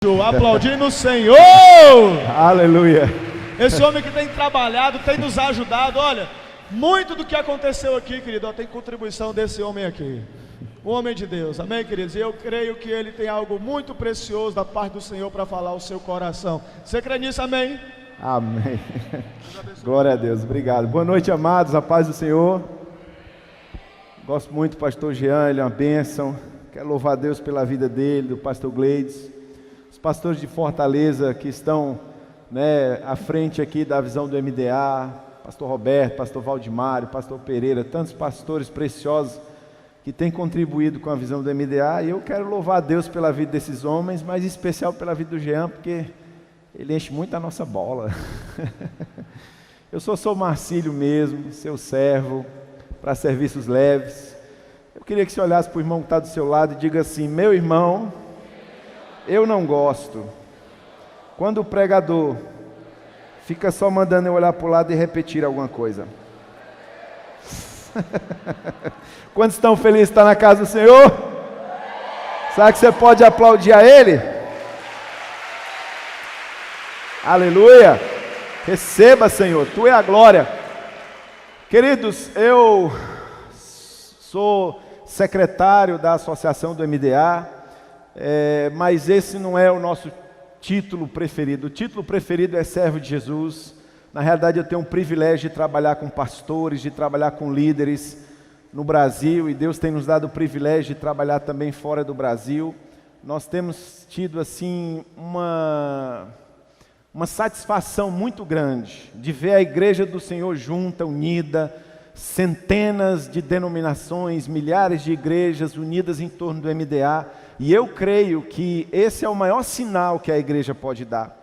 anjo aplaudindo o Senhor. Aleluia. Esse homem que tem trabalhado, tem nos ajudado. Olha, muito do que aconteceu aqui, querido, ó, tem contribuição desse homem aqui. O homem de Deus, amém, queridos? E eu creio que ele tem algo muito precioso da parte do Senhor para falar ao seu coração. Você crê nisso, amém? Amém. Glória a Deus, obrigado. Boa noite, amados, a paz do Senhor. Gosto muito do pastor Jean, ele é uma bênção. Quero louvar a Deus pela vida dele, do pastor Gleides. Os pastores de Fortaleza que estão, à frente aqui da visão do MDA. Pastor Roberto, pastor Valdimário, pastor Pereira, tantos pastores preciosos que têm contribuído com a visão do MDA. E eu quero louvar a Deus pela vida desses homens, mas em especial pela vida do Jean, porque ele enche muito a nossa bola. Eu sou Marcílio mesmo, seu servo, para serviços leves. Eu queria que você olhasse para o irmão que está do seu lado e diga assim: meu irmão, eu não gosto quando o pregador fica só mandando eu olhar para o lado e repetir alguma coisa. Quantos estão felizes de estar na casa do Senhor? Sabe que você pode aplaudir a Ele? Aleluia! Receba, Senhor, Tu é a glória. Queridos, eu sou secretário da associação do MDA, mas esse não é o nosso título preferido. O título preferido é servo de Jesus. Na realidade, eu tenho um privilégio de trabalhar com pastores, de trabalhar com líderes no Brasil, e Deus tem nos dado o privilégio de trabalhar também fora do Brasil. Nós temos tido assim uma satisfação muito grande de ver a igreja do Senhor junta, unida, centenas de denominações, milhares de igrejas unidas em torno do MDA, e eu creio que esse é o maior sinal que a igreja pode dar.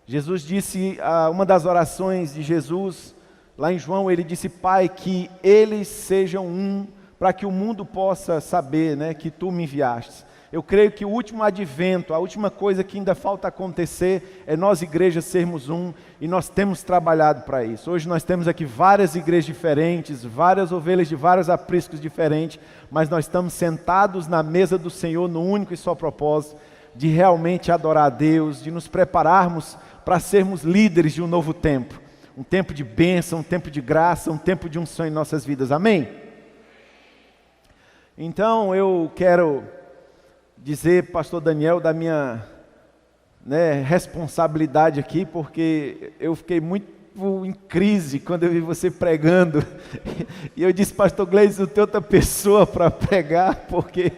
Jesus disse, uma das orações de Jesus, lá em João, ele disse: Pai, que eles sejam um, para que o mundo possa saber, que Tu me enviaste. Eu creio que o último advento, a última coisa que ainda falta acontecer é nós igrejas sermos um, e nós temos trabalhado para isso. Hoje nós temos aqui várias igrejas diferentes, várias ovelhas de vários apriscos diferentes, mas nós estamos sentados na mesa do Senhor no único e só propósito de realmente adorar a Deus, de nos prepararmos para sermos líderes de um novo tempo. Um tempo de bênção, um tempo de graça, um tempo de unção em nossas vidas. Amém? Então eu quero dizer, pastor Daniel, da minha responsabilidade aqui, porque eu fiquei muito em crise quando eu vi você pregando, e eu disse: pastor Gleides, não tem outra pessoa para pregar, porque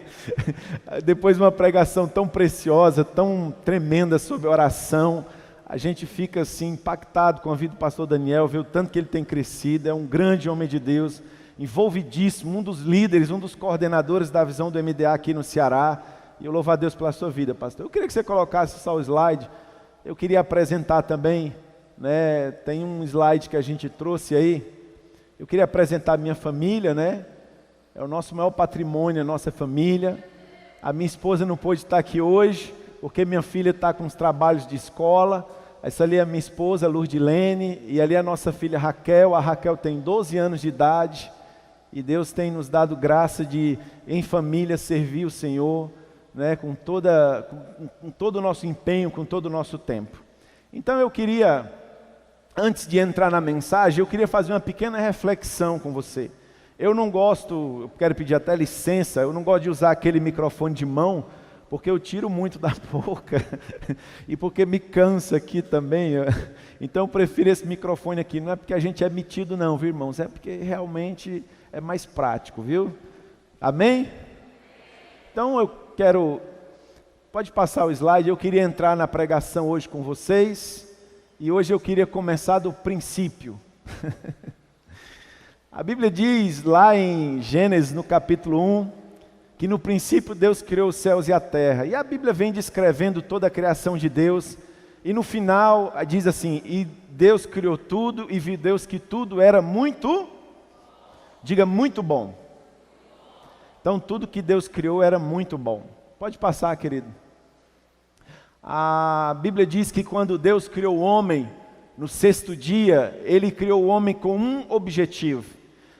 depois de uma pregação tão preciosa, tão tremenda sobre oração, a gente fica assim impactado com a vida do pastor Daniel, vê o tanto que ele tem crescido. É um grande homem de Deus, envolvidíssimo, um dos líderes, um dos coordenadores da visão do MDA aqui no Ceará. E eu louvo a Deus pela sua vida, pastor. Eu queria que você colocasse só o slide. Eu queria apresentar também, tem um slide que a gente trouxe aí. Eu queria apresentar a minha família, é o nosso maior patrimônio, a nossa família. A minha esposa não pôde estar aqui hoje, porque minha filha está com os trabalhos de escola. Essa ali é a minha esposa, Lourdilene, e ali é a nossa filha Raquel. A Raquel tem 12 anos de idade, e Deus tem nos dado graça de, em família, servir o Senhor, com todo o nosso empenho, com todo o nosso tempo. Então eu queria, antes de entrar na mensagem, eu queria fazer uma pequena reflexão com você. Eu não gosto, eu quero pedir até licença, eu não gosto de usar aquele microfone de mão, porque eu tiro muito da boca, e porque me cansa aqui também. Então eu prefiro esse microfone aqui. Não é porque a gente é metido não, viu, irmãos? É porque realmente é mais prático, viu? Amém? Então eu quero, pode passar o slide. Eu queria entrar na pregação hoje com vocês, e hoje eu queria começar do princípio. A Bíblia diz lá em Gênesis, no capítulo 1, que no princípio Deus criou os céus e a terra, e a Bíblia vem descrevendo toda a criação de Deus, e no final diz assim: e Deus criou tudo, e viu Deus que tudo era muito, diga, muito bom. Então tudo que Deus criou era muito bom. Pode passar, querido. A Bíblia diz que quando Deus criou o homem, no sexto dia, Ele criou o homem com um objetivo: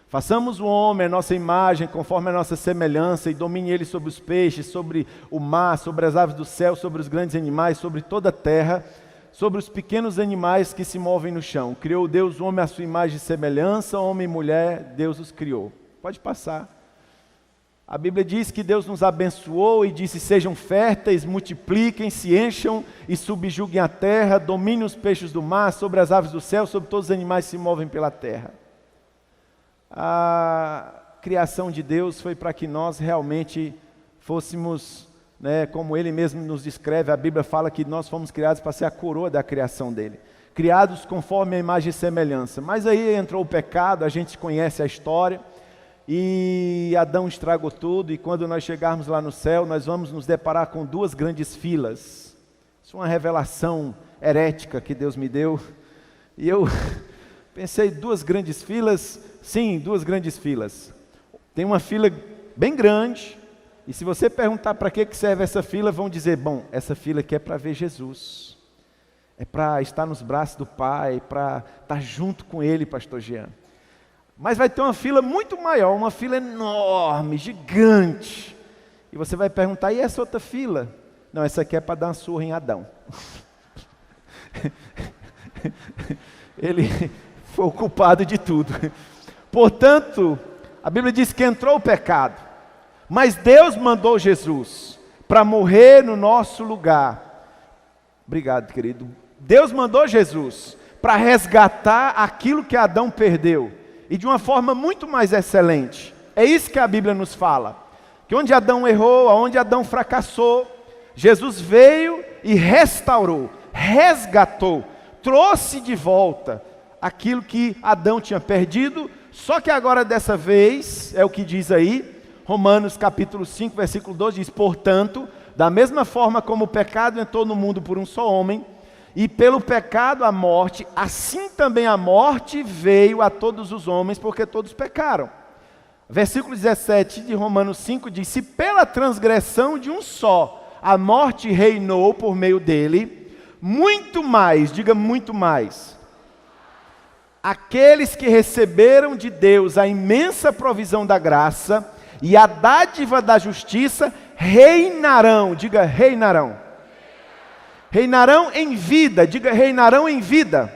Façamos o homem a nossa imagem, conforme a nossa semelhança, e domine ele sobre os peixes, sobre o mar, sobre as aves do céu, sobre os grandes animais, sobre toda a terra, sobre os pequenos animais que se movem no chão. Criou Deus o homem à sua imagem e semelhança, homem e mulher, Deus os criou. Pode passar. A Bíblia diz que Deus nos abençoou e disse: sejam férteis, multipliquem, se encham e subjuguem a terra, dominem os peixes do mar, sobre as aves do céu, sobre todos os animais que se movem pela terra. A criação de Deus foi para que nós realmente fôssemos, como Ele mesmo nos descreve, a Bíblia fala que nós fomos criados para ser a coroa da criação dEle. Criados conforme a imagem e semelhança. Mas aí entrou o pecado, a gente conhece a história. E Adão estragou tudo, e quando nós chegarmos lá no céu, nós vamos nos deparar com duas grandes filas. Isso é uma revelação herética que Deus me deu. E eu pensei, duas grandes filas? Sim, duas grandes filas. Tem uma fila bem grande, e se você perguntar para que serve essa fila, vão dizer: bom, essa fila aqui é para ver Jesus. É para estar nos braços do Pai, para estar junto com Ele, pastor Jean. Mas vai ter uma fila muito maior, uma fila enorme, gigante. E você vai perguntar: e essa outra fila? Não, essa aqui é para dar uma surra em Adão. Ele foi o culpado de tudo. Portanto, a Bíblia diz que entrou o pecado. Mas Deus mandou Jesus para morrer no nosso lugar. Obrigado, querido. Deus mandou Jesus para resgatar aquilo que Adão perdeu. E de uma forma muito mais excelente. É isso que a Bíblia nos fala. Que onde Adão errou, onde Adão fracassou, Jesus veio e restaurou, resgatou, trouxe de volta aquilo que Adão tinha perdido. Só que agora dessa vez, é o que diz aí, Romanos capítulo 5, versículo 12, diz: portanto, da mesma forma como o pecado entrou no mundo por um só homem, e pelo pecado a morte, assim também a morte veio a todos os homens, porque todos pecaram. Versículo 17 de Romanos 5 diz: se pela transgressão de um só a morte reinou por meio dele, muito mais, diga muito mais, aqueles que receberam de Deus a imensa provisão da graça e a dádiva da justiça reinarão, diga reinarão. Reinarão em vida, diga reinarão em vida.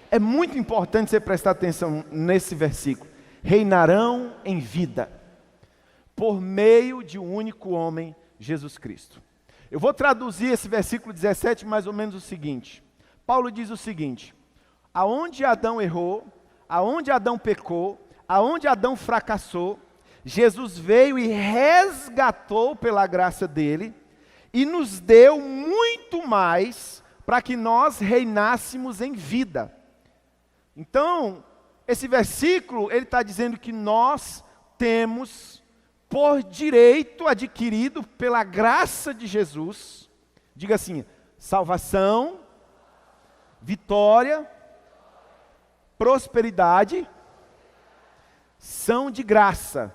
É muito importante você prestar atenção nesse versículo. Reinarão em vida, por meio de um único homem, Jesus Cristo. Eu vou traduzir esse versículo 17 mais ou menos o seguinte. Paulo diz o seguinte: aonde Adão errou, aonde Adão pecou, aonde Adão fracassou, Jesus veio e resgatou pela graça dele, e nos deu muito mais para que nós reinássemos em vida. Então, esse versículo, ele está dizendo que nós temos, por direito adquirido pela graça de Jesus, diga assim, salvação, vitória, prosperidade, são de graça,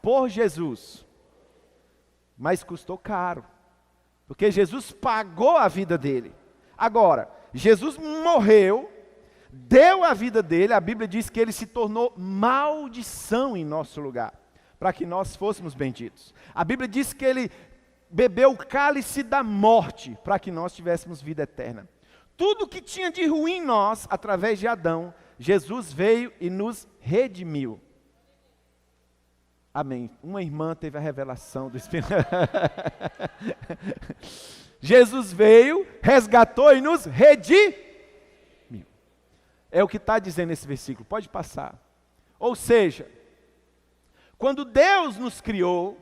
por Jesus. Mas custou caro, porque Jesus pagou a vida dele. Agora, Jesus morreu, deu a vida dele, a Bíblia diz que ele se tornou maldição em nosso lugar, para que nós fôssemos benditos. A Bíblia diz que ele bebeu o cálice da morte, para que nós tivéssemos vida eterna. Tudo que tinha de ruim em nós, através de Adão, Jesus veio e nos redimiu. Amém. Uma irmã teve a revelação do Espírito. Jesus veio, resgatou e nos redimiu. É o que está dizendo esse versículo. Pode passar. Ou seja, quando Deus nos criou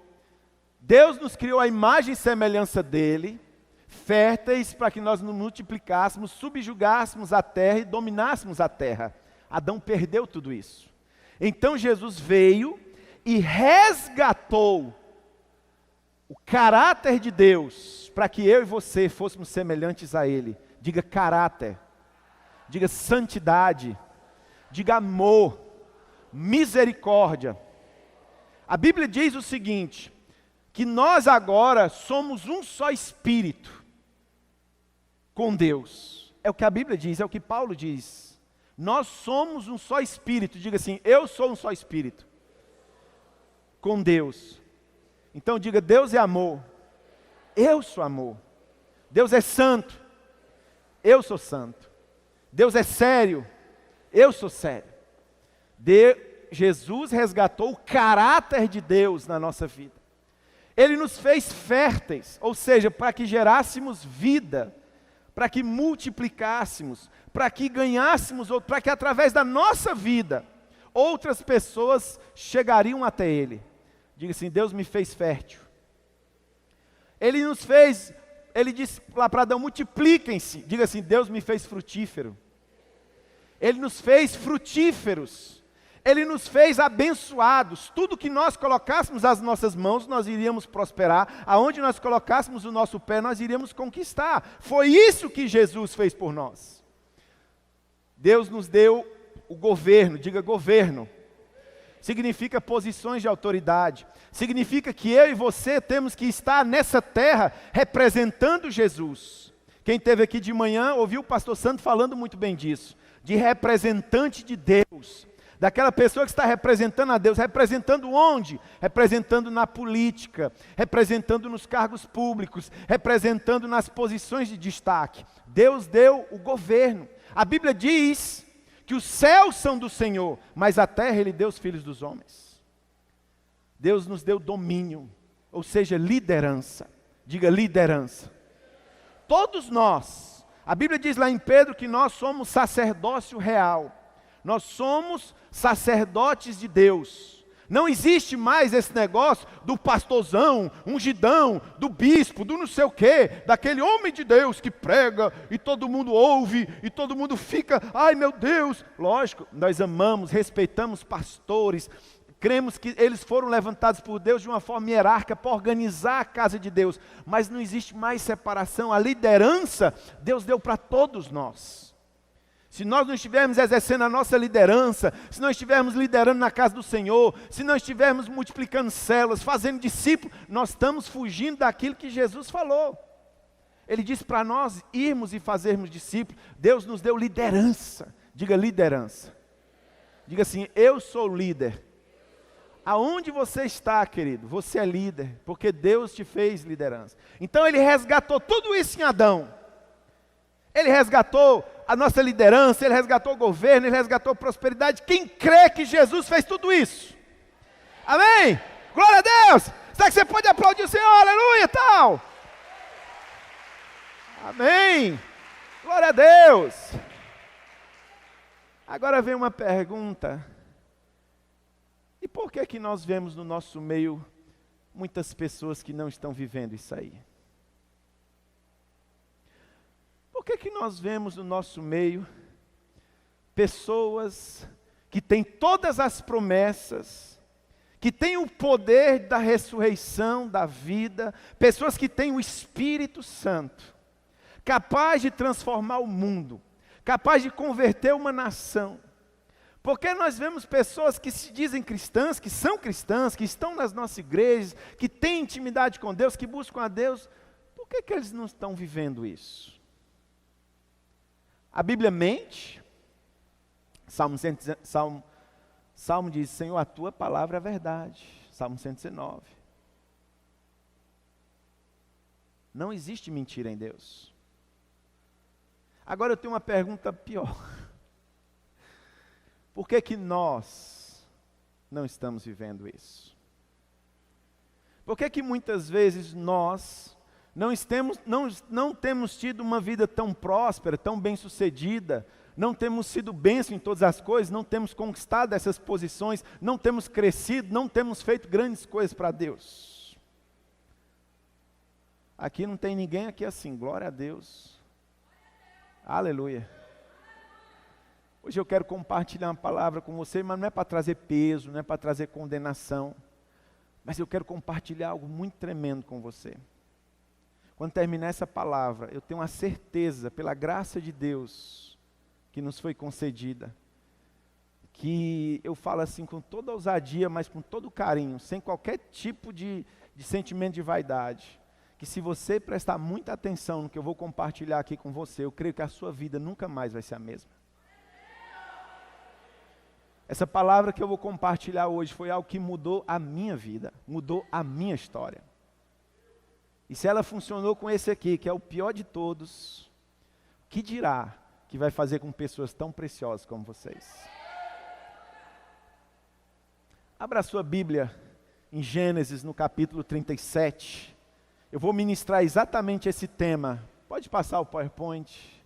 a imagem e semelhança dele, férteis para que nós nos multiplicássemos, subjugássemos a terra e dominássemos a terra. Adão perdeu tudo isso. Então Jesus veio e resgatou o caráter de Deus, para que eu e você fôssemos semelhantes a Ele. Diga caráter, diga santidade, diga amor, misericórdia. A Bíblia diz o seguinte, que nós agora somos um só espírito com Deus. É o que a Bíblia diz, é o que Paulo diz. Nós somos um só espírito. Diga assim, eu sou um só espírito com Deus. Então diga, Deus é amor. Eu sou amor. Deus é santo. Eu sou santo. Deus é sério. Eu sou sério. Jesus resgatou o caráter de Deus na nossa vida. Ele nos fez férteis, ou seja, para que gerássemos vida, para que multiplicássemos, para que ganhássemos, ou para que através da nossa vida, outras pessoas chegariam até Ele. Diga assim, Deus me fez fértil. Ele nos fez, Ele disse lá para Adão, multipliquem-se. Diga assim, Deus me fez frutífero. Ele nos fez frutíferos. Ele nos fez abençoados. Tudo que nós colocássemos as nossas mãos, nós iríamos prosperar. Aonde nós colocássemos o nosso pé, nós iríamos conquistar. Foi isso que Jesus fez por nós. Deus nos deu o governo. Diga governo. Significa posições de autoridade. Significa que eu e você temos que estar nessa terra representando Jesus. Quem esteve aqui de manhã ouviu o pastor Santo falando muito bem disso. De representante de Deus. Daquela pessoa que está representando a Deus. Representando onde? Representando na política. Representando nos cargos públicos. Representando nas posições de destaque. Deus deu o governo. A Bíblia diz que os céus são do Senhor, mas a terra Ele deu os filhos dos homens. Deus nos deu domínio, ou seja, liderança. Diga liderança. Todos nós, a Bíblia diz lá em Pedro que nós somos sacerdócio real. Nós somos sacerdotes de Deus. Não existe mais esse negócio do pastorzão, ungidão, do bispo, do não sei o quê, daquele homem de Deus que prega e todo mundo ouve e todo mundo fica, ai meu Deus. Lógico, nós amamos, respeitamos pastores, cremos que eles foram levantados por Deus de uma forma hierárquica para organizar a casa de Deus, mas não existe mais separação. A liderança Deus deu para todos nós. Se nós não estivermos exercendo a nossa liderança, se nós estivermos liderando na casa do Senhor, se nós estivermos multiplicando células, fazendo discípulos, nós estamos fugindo daquilo que Jesus falou. Ele disse para nós irmos e fazermos discípulos. Deus nos deu liderança. Diga liderança. Diga assim, eu sou líder. Aonde você está, querido, você é líder, porque Deus te fez liderança. Então Ele resgatou tudo isso em Adão. Ele resgatou a nossa liderança, Ele resgatou o governo, Ele resgatou a prosperidade. Quem crê que Jesus fez tudo isso? Amém? Glória a Deus! Será que você pode aplaudir o Senhor? Aleluia, tal! Amém! Glória a Deus! Agora vem uma pergunta. E por que que nós vemos no nosso meio muitas pessoas que não estão vivendo isso aí? Por que que nós vemos no nosso meio pessoas que têm todas as promessas, que têm o poder da ressurreição, da vida, pessoas que têm o Espírito Santo, capaz de transformar o mundo, capaz de converter uma nação? Porque nós vemos pessoas que se dizem cristãs, que são cristãs, que estão nas nossas igrejas, que têm intimidade com Deus, que buscam a Deus, por que que eles não estão vivendo isso? A Bíblia mente. Salmo diz, Senhor, a tua palavra é verdade. Salmo 119. Não existe mentira em Deus. Agora eu tenho uma pergunta pior. Por que que nós não estamos vivendo isso? Por que que muitas vezes nós não temos tido uma vida tão próspera, tão bem-sucedida, não temos sido bênção em todas as coisas, não temos conquistado essas posições, não temos crescido, não temos feito grandes coisas para Deus? Aqui não tem ninguém aqui assim, glória a Deus. Aleluia. Hoje eu quero compartilhar uma palavra com você, mas não é para trazer peso, não é para trazer condenação, mas eu quero compartilhar algo muito tremendo com você. Quando terminar essa palavra, eu tenho a certeza, pela graça de Deus, que nos foi concedida, que eu falo assim com toda ousadia, mas com todo carinho, sem qualquer tipo de sentimento de vaidade, que se você prestar muita atenção no que eu vou compartilhar aqui com você, eu creio que a sua vida nunca mais vai ser a mesma. Essa palavra que eu vou compartilhar hoje foi algo que mudou a minha vida, mudou a minha história. E se ela funcionou com esse aqui, que é o pior de todos, o que dirá que vai fazer com pessoas tão preciosas como vocês? Abra a sua Bíblia em Gênesis, no capítulo 37. Eu vou ministrar exatamente esse tema. Pode passar o PowerPoint.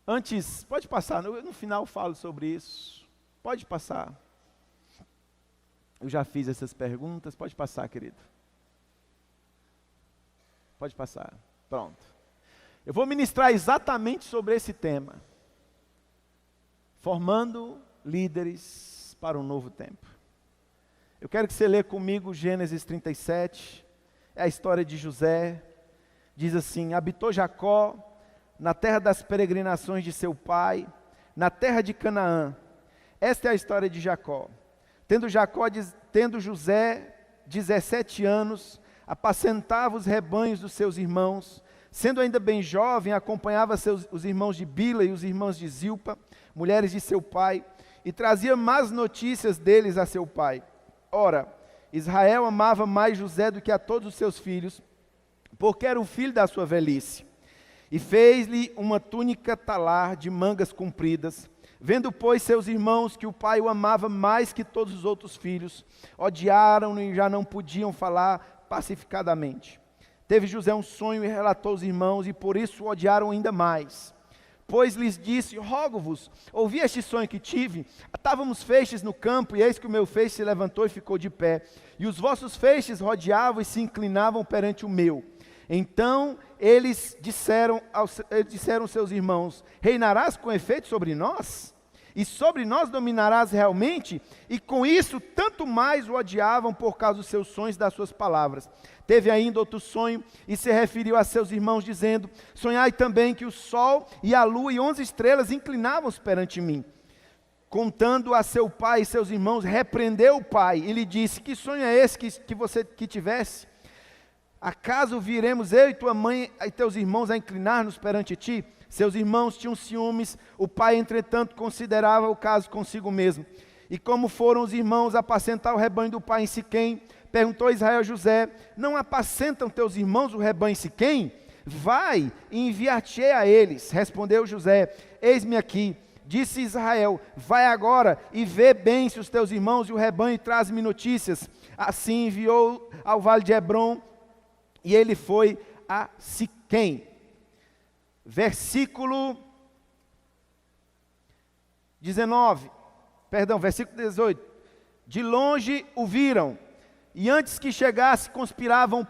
Antes, pode passar, no final eu falo sobre isso. Pode passar. Eu já fiz essas perguntas, pode passar, querido. Pode passar, pronto. Eu vou ministrar exatamente sobre esse tema. Formando líderes para um novo tempo. Eu quero que você lê comigo Gênesis 37, é a história de José. Diz assim: habitou Jacó na terra das peregrinações de seu pai, na terra de Canaã. Esta é a história de Jacó. Tendo José 17 anos, apacentava os rebanhos dos seus irmãos. Sendo ainda bem jovem, acompanhava os irmãos de Bila e os irmãos de Zilpa, mulheres de seu pai, e trazia más notícias deles a seu pai. Ora, Israel amava mais José do que a todos os seus filhos, porque era o filho da sua velhice. E fez-lhe uma túnica talar de mangas compridas. Vendo, pois, seus irmãos que o pai o amava mais que todos os outros filhos, odiaram-no e já não podiam falar pacificadamente. Teve José um sonho e relatou aos irmãos, e por isso o odiaram ainda mais. Pois lhes disse: rogo-vos, ouvi este sonho que tive. Atávamos feixes no campo, e eis que o meu feixe se levantou e ficou de pé. E os vossos feixes rodeavam e se inclinavam perante o meu. Então eles disseram aos seus irmãos: reinarás com efeito sobre nós? E sobre nós dominarás realmente? E com isso tanto mais o odiavam por causa dos seus sonhos e das suas palavras. Teve ainda outro sonho e se referiu a seus irmãos dizendo: sonhai também que o sol e a lua e 11 estrelas inclinavam-se perante mim. Contando a seu pai e seus irmãos, repreendeu o pai e lhe disse: que sonho é esse que você tivesse? Acaso viremos eu e tua mãe e teus irmãos a inclinar-nos perante ti? Seus irmãos tinham ciúmes, o pai, entretanto, considerava o caso consigo mesmo. E como foram os irmãos apacentar o rebanho do pai em Siquém, perguntou Israel a José: não apacentam teus irmãos o rebanho em Siquém? Vai e enviar-te-ei a eles. Respondeu José: eis-me aqui. Disse Israel: vai agora e vê bem se os teus irmãos e o rebanho, e traz-me notícias. Assim enviou ao vale de Hebrom, e ele foi a Siquém. Versículo 18. De longe o viram, e antes que chegasse, conspiravam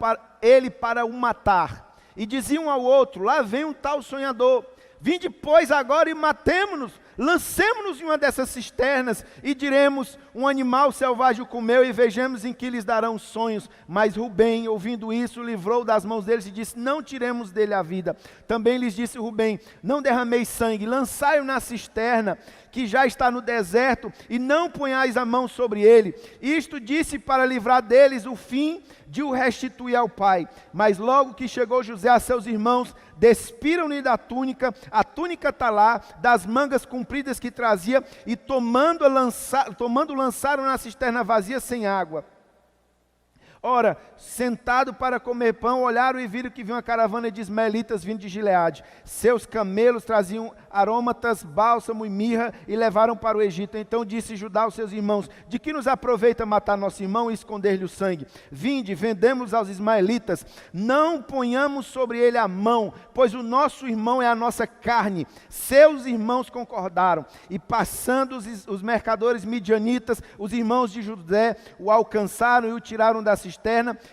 para o matar. E diziam ao outro: lá vem um tal sonhador. Vinde, pois, agora e matemo-nos, lancemo-nos em uma dessas cisternas, e diremos: um animal selvagem o comeu, e vejamos em que lhes darão sonhos. Mas Rubem, ouvindo isso, livrou das mãos deles e disse: não tiremos dele a vida. Também lhes disse Rubem: não derrameis sangue, lançai-o na cisterna, que já está no deserto, e não ponhais a mão sobre ele. Isto disse para livrar deles o fim de o restituir ao pai. Mas logo que chegou José a seus irmãos, despiram-lhe da túnica, a túnica talar, das mangas compridas que trazia, e tomando lançaram na cisterna vazia sem água. Ora, sentado para comer pão, olharam e viram que vinha uma caravana de ismaelitas vindo de Gileade. Seus camelos traziam aromatas, bálsamo e mirra, e levaram para o Egito. Então disse Judá aos seus irmãos: de que nos aproveita matar nosso irmão e esconder-lhe o sangue? Vinde, vendemos aos ismaelitas, não ponhamos sobre ele a mão, pois o nosso irmão é a nossa carne. Seus irmãos concordaram, e passando os mercadores midianitas, os irmãos de José o alcançaram e o tiraram da cisterna,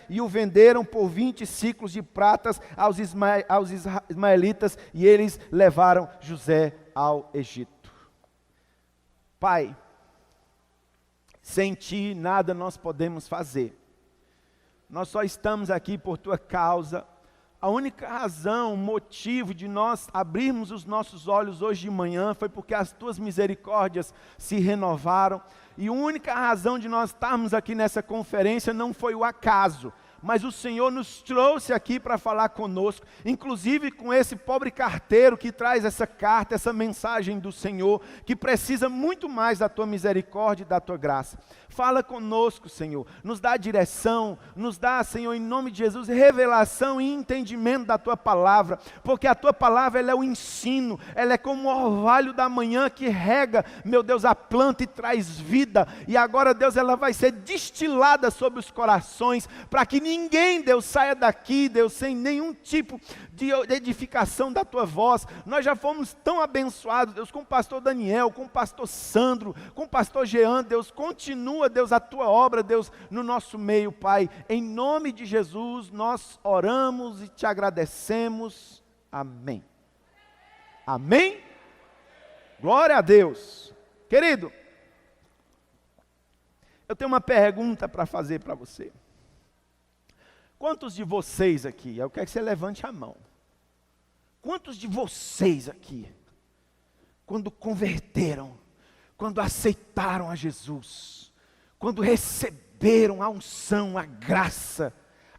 e o venderam por 20 ciclos de pratas aos ismaelitas, e eles levaram José ao Egito. Pai, sem ti nada nós podemos fazer. Nós só estamos aqui por tua causa. A única razão, motivo de nós abrirmos os nossos olhos hoje de manhã foi porque as tuas misericórdias se renovaram. E a única razão de nós estarmos aqui nessa conferência não foi o acaso, mas o Senhor nos trouxe aqui para falar conosco, inclusive com esse pobre carteiro que traz essa carta, essa mensagem do Senhor, que precisa muito mais da tua misericórdia e da tua graça. Fala conosco, Senhor, nos dá direção, nos dá, Senhor, em nome de Jesus, revelação e entendimento da tua palavra, porque a tua palavra ela é o ensino, ela é como o orvalho da manhã que rega, meu Deus, a planta e traz vida, e agora, Deus, ela vai ser destilada sobre os corações, para que ninguém, Deus, saia daqui, Deus, sem nenhum tipo de edificação da tua voz. Nós já fomos tão abençoados, Deus, com o pastor Daniel, com o pastor Sandro, com o pastor Jean, Deus, continua, Deus, a tua obra, Deus, no nosso meio, Pai, em nome de Jesus, nós oramos e te agradecemos, amém. Amém? Glória a Deus. Querido, eu tenho uma pergunta para fazer para você. Quantos de vocês aqui, eu quero que você levante a mão, quantos de vocês aqui, quando converteram, quando aceitaram a Jesus, quando receberam a unção, a graça,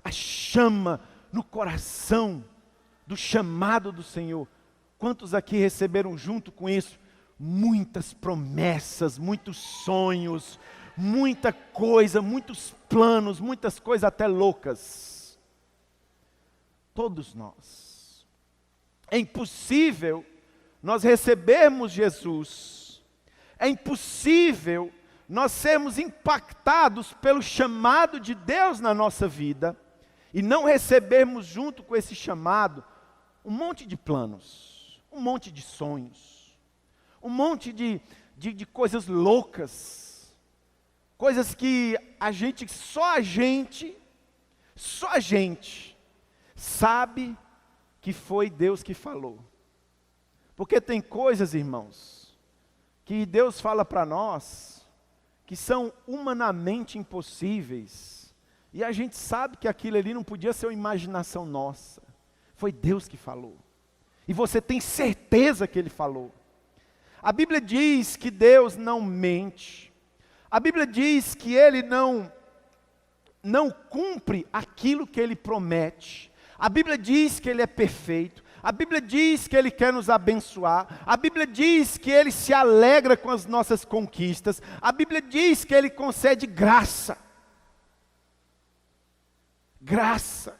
a chama no coração do chamado do Senhor, quantos aqui receberam junto com isso muitas promessas, muitos sonhos, muita coisa, muitos planos, muitas coisas até loucas? Todos nós. É impossível nós recebermos Jesus, é impossível nós sermos impactados pelo chamado de Deus na nossa vida e não recebermos junto com esse chamado um monte de planos, um monte de sonhos, um monte de coisas loucas, coisas que só a gente sabe que foi Deus que falou. Porque tem coisas, irmãos, que Deus fala para nós, que são humanamente impossíveis, e a gente sabe que aquilo ali não podia ser uma imaginação nossa, foi Deus que falou, e você tem certeza que Ele falou. A Bíblia diz que Deus não mente, a Bíblia diz que Ele não cumpre aquilo que Ele promete, a Bíblia diz que Ele é perfeito, a Bíblia diz que Ele quer nos abençoar, a Bíblia diz que Ele se alegra com as nossas conquistas, a Bíblia diz que Ele concede graça. Graça.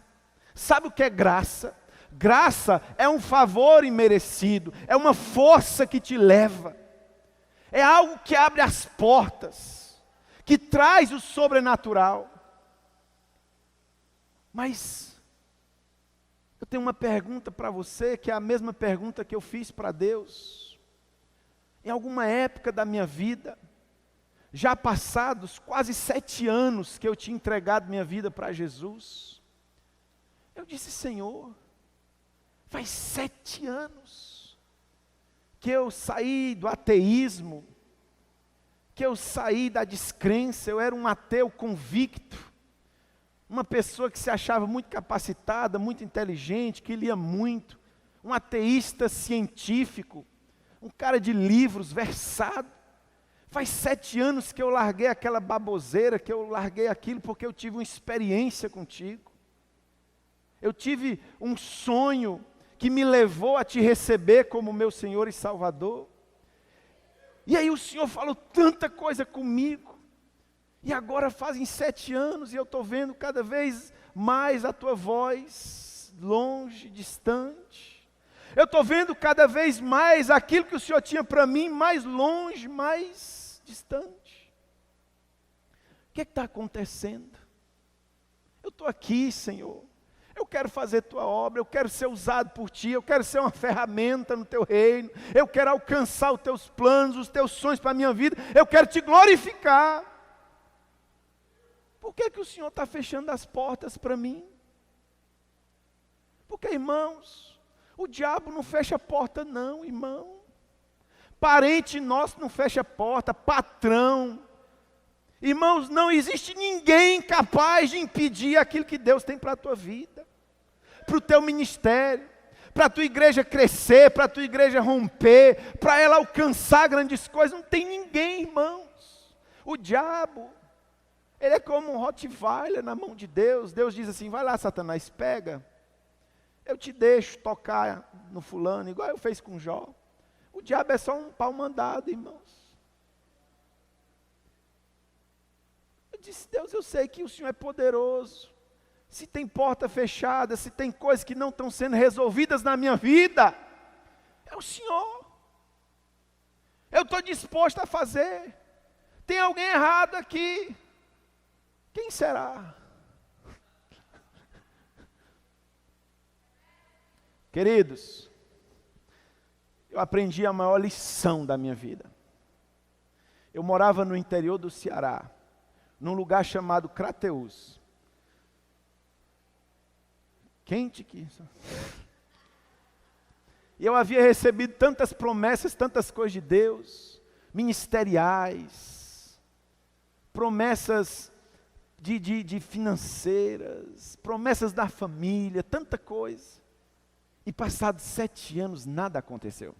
Sabe o que é graça? Graça é um favor imerecido, é uma força que te leva, é algo que abre as portas, que traz o sobrenatural. Mas eu tenho uma pergunta para você, que é a mesma pergunta que eu fiz para Deus. Em alguma época da minha vida, já passados quase 7 anos que eu tinha entregado minha vida para Jesus, eu disse: Senhor, faz 7 anos que eu saí do ateísmo, que eu saí da descrença, eu era um ateu convicto, uma pessoa que se achava muito capacitada, muito inteligente, que lia muito, um ateísta científico, um cara de livros, versado. Faz 7 anos que eu larguei aquela baboseira, que eu larguei aquilo porque eu tive uma experiência contigo. Eu tive um sonho que me levou a te receber como meu Senhor e Salvador. E aí o Senhor falou tanta coisa comigo. E agora fazem 7 anos e eu estou vendo cada vez mais a tua voz, longe, distante. Eu estou vendo cada vez mais aquilo que o Senhor tinha para mim, mais longe, mais distante. O que está acontecendo? Eu estou aqui, Senhor. Eu quero fazer tua obra, eu quero ser usado por ti, eu quero ser uma ferramenta no teu reino, eu quero alcançar os teus planos, os teus sonhos para a minha vida, eu quero te glorificar. Por que o Senhor está fechando as portas para mim? Porque, irmãos, o diabo não fecha a porta não, irmão. Parente nosso não fecha a porta, patrão. Irmãos, não existe ninguém capaz de impedir aquilo que Deus tem para a tua vida, para o teu ministério, para a tua igreja crescer, para a tua igreja romper, para ela alcançar grandes coisas. Não tem ninguém, irmãos. O diabo Ele é como um Rottweiler na mão de Deus. Deus diz assim, vai lá, Satanás, pega. Eu te deixo tocar no fulano, igual eu fiz com Jó. O diabo é só um pau mandado, irmãos. Eu disse, Deus, eu sei que o Senhor é poderoso. Se tem porta fechada, se tem coisas que não estão sendo resolvidas na minha vida, é o Senhor. Eu estou disposto a fazer. Tem alguém errado aqui. Quem será? Queridos, eu aprendi a maior lição da minha vida. Eu morava no interior do Ceará, num lugar chamado Crateús. Quente que isso. E eu havia recebido tantas promessas, tantas coisas de Deus, ministeriais, promessas de financeiras, promessas da família, tanta coisa. E passados 7 anos, nada aconteceu.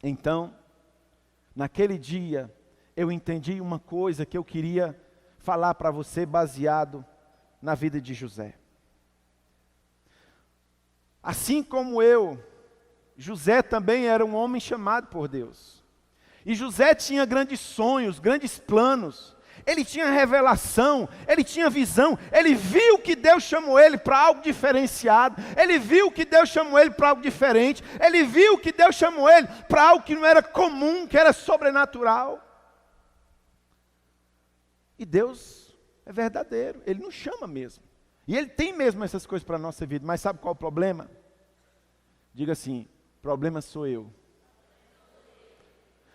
Então, naquele dia, eu entendi uma coisa que eu queria falar para você, baseado na vida de José. Assim como eu, José também era um homem chamado por Deus. E José tinha grandes sonhos, grandes planos. Ele tinha revelação, ele tinha visão, ele viu que Deus chamou ele para algo diferenciado, ele viu que Deus chamou ele para algo diferente, ele viu que Deus chamou ele para algo que não era comum, que era sobrenatural. E Deus é verdadeiro, Ele nos chama mesmo. E Ele tem mesmo essas coisas para a nossa vida, mas sabe qual é o problema? Diga assim, problema sou eu.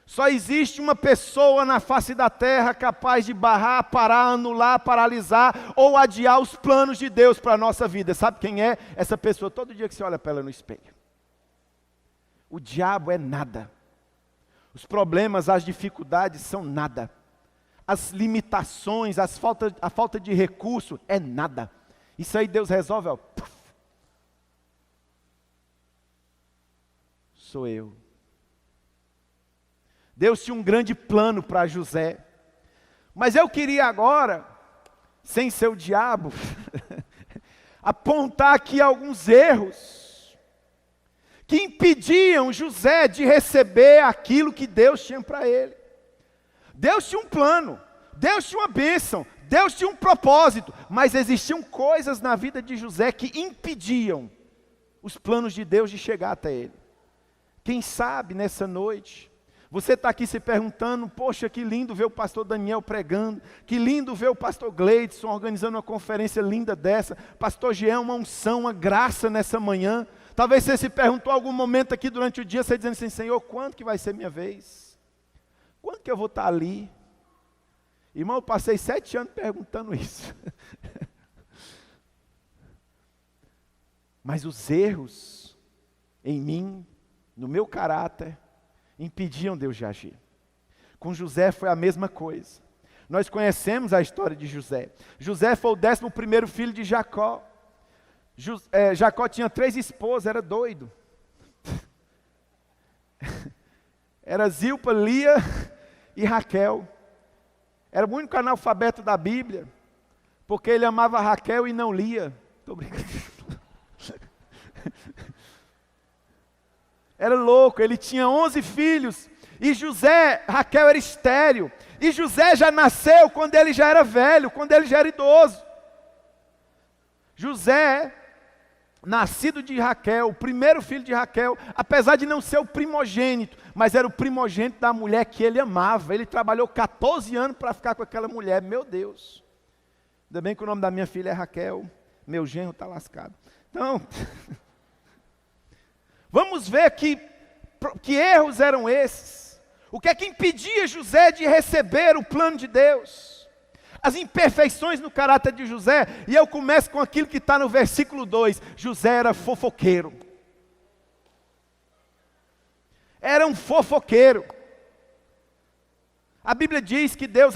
Só existe uma pessoa na face da terra capaz de barrar, parar, anular, paralisar ou adiar os planos de Deus para a nossa vida. Sabe quem é? Essa pessoa, todo dia que você olha para ela no espelho. O diabo é nada. Os problemas, as dificuldades são nada. As limitações, a falta de recurso é nada. Isso aí Deus resolve, ó. Sou eu. Deus tinha um grande plano para José. Mas eu queria agora, sem ser o diabo, apontar aqui alguns erros que impediam José de receber aquilo que Deus tinha para ele. Deus tinha um plano, Deus tinha uma bênção, Deus tinha um propósito, mas existiam coisas na vida de José que impediam os planos de Deus de chegar até ele. Quem sabe nessa noite, você está aqui se perguntando, poxa, que lindo ver o pastor Daniel pregando, que lindo ver o pastor Gleidson organizando uma conferência linda dessa, pastor Jean, uma unção, uma graça nessa manhã. Talvez você se perguntou algum momento aqui durante o dia, você dizendo assim, Senhor, quando que vai ser minha vez? Quando que eu vou estar ali? Irmão, eu passei 7 anos perguntando isso. Mas os erros em mim, no meu caráter, impediam Deus de agir. Com José foi a mesma coisa. Nós conhecemos a história de José. José foi o 11º filho de Jacó. Jacó tinha 3 esposas, era doido. Era Zilpa, Lia e Raquel. Era o único analfabeto da Bíblia, porque ele amava Raquel e não Lia. Estou brincando. Era louco, ele tinha 11 filhos, e Raquel era estéril, e José já nasceu quando ele já era velho, quando ele já era idoso. José, nascido de Raquel, o primeiro filho de Raquel, apesar de não ser o primogênito, mas era o primogênito da mulher que ele amava. Ele trabalhou 14 anos para ficar com aquela mulher, meu Deus. Ainda bem que o nome da minha filha é Raquel, meu genro está lascado. Então, vamos ver que erros eram esses. O que é que impedia José de receber o plano de Deus? As imperfeições no caráter de José. E eu começo com aquilo que está no versículo 2. José era fofoqueiro. Era um fofoqueiro. A Bíblia diz que Deus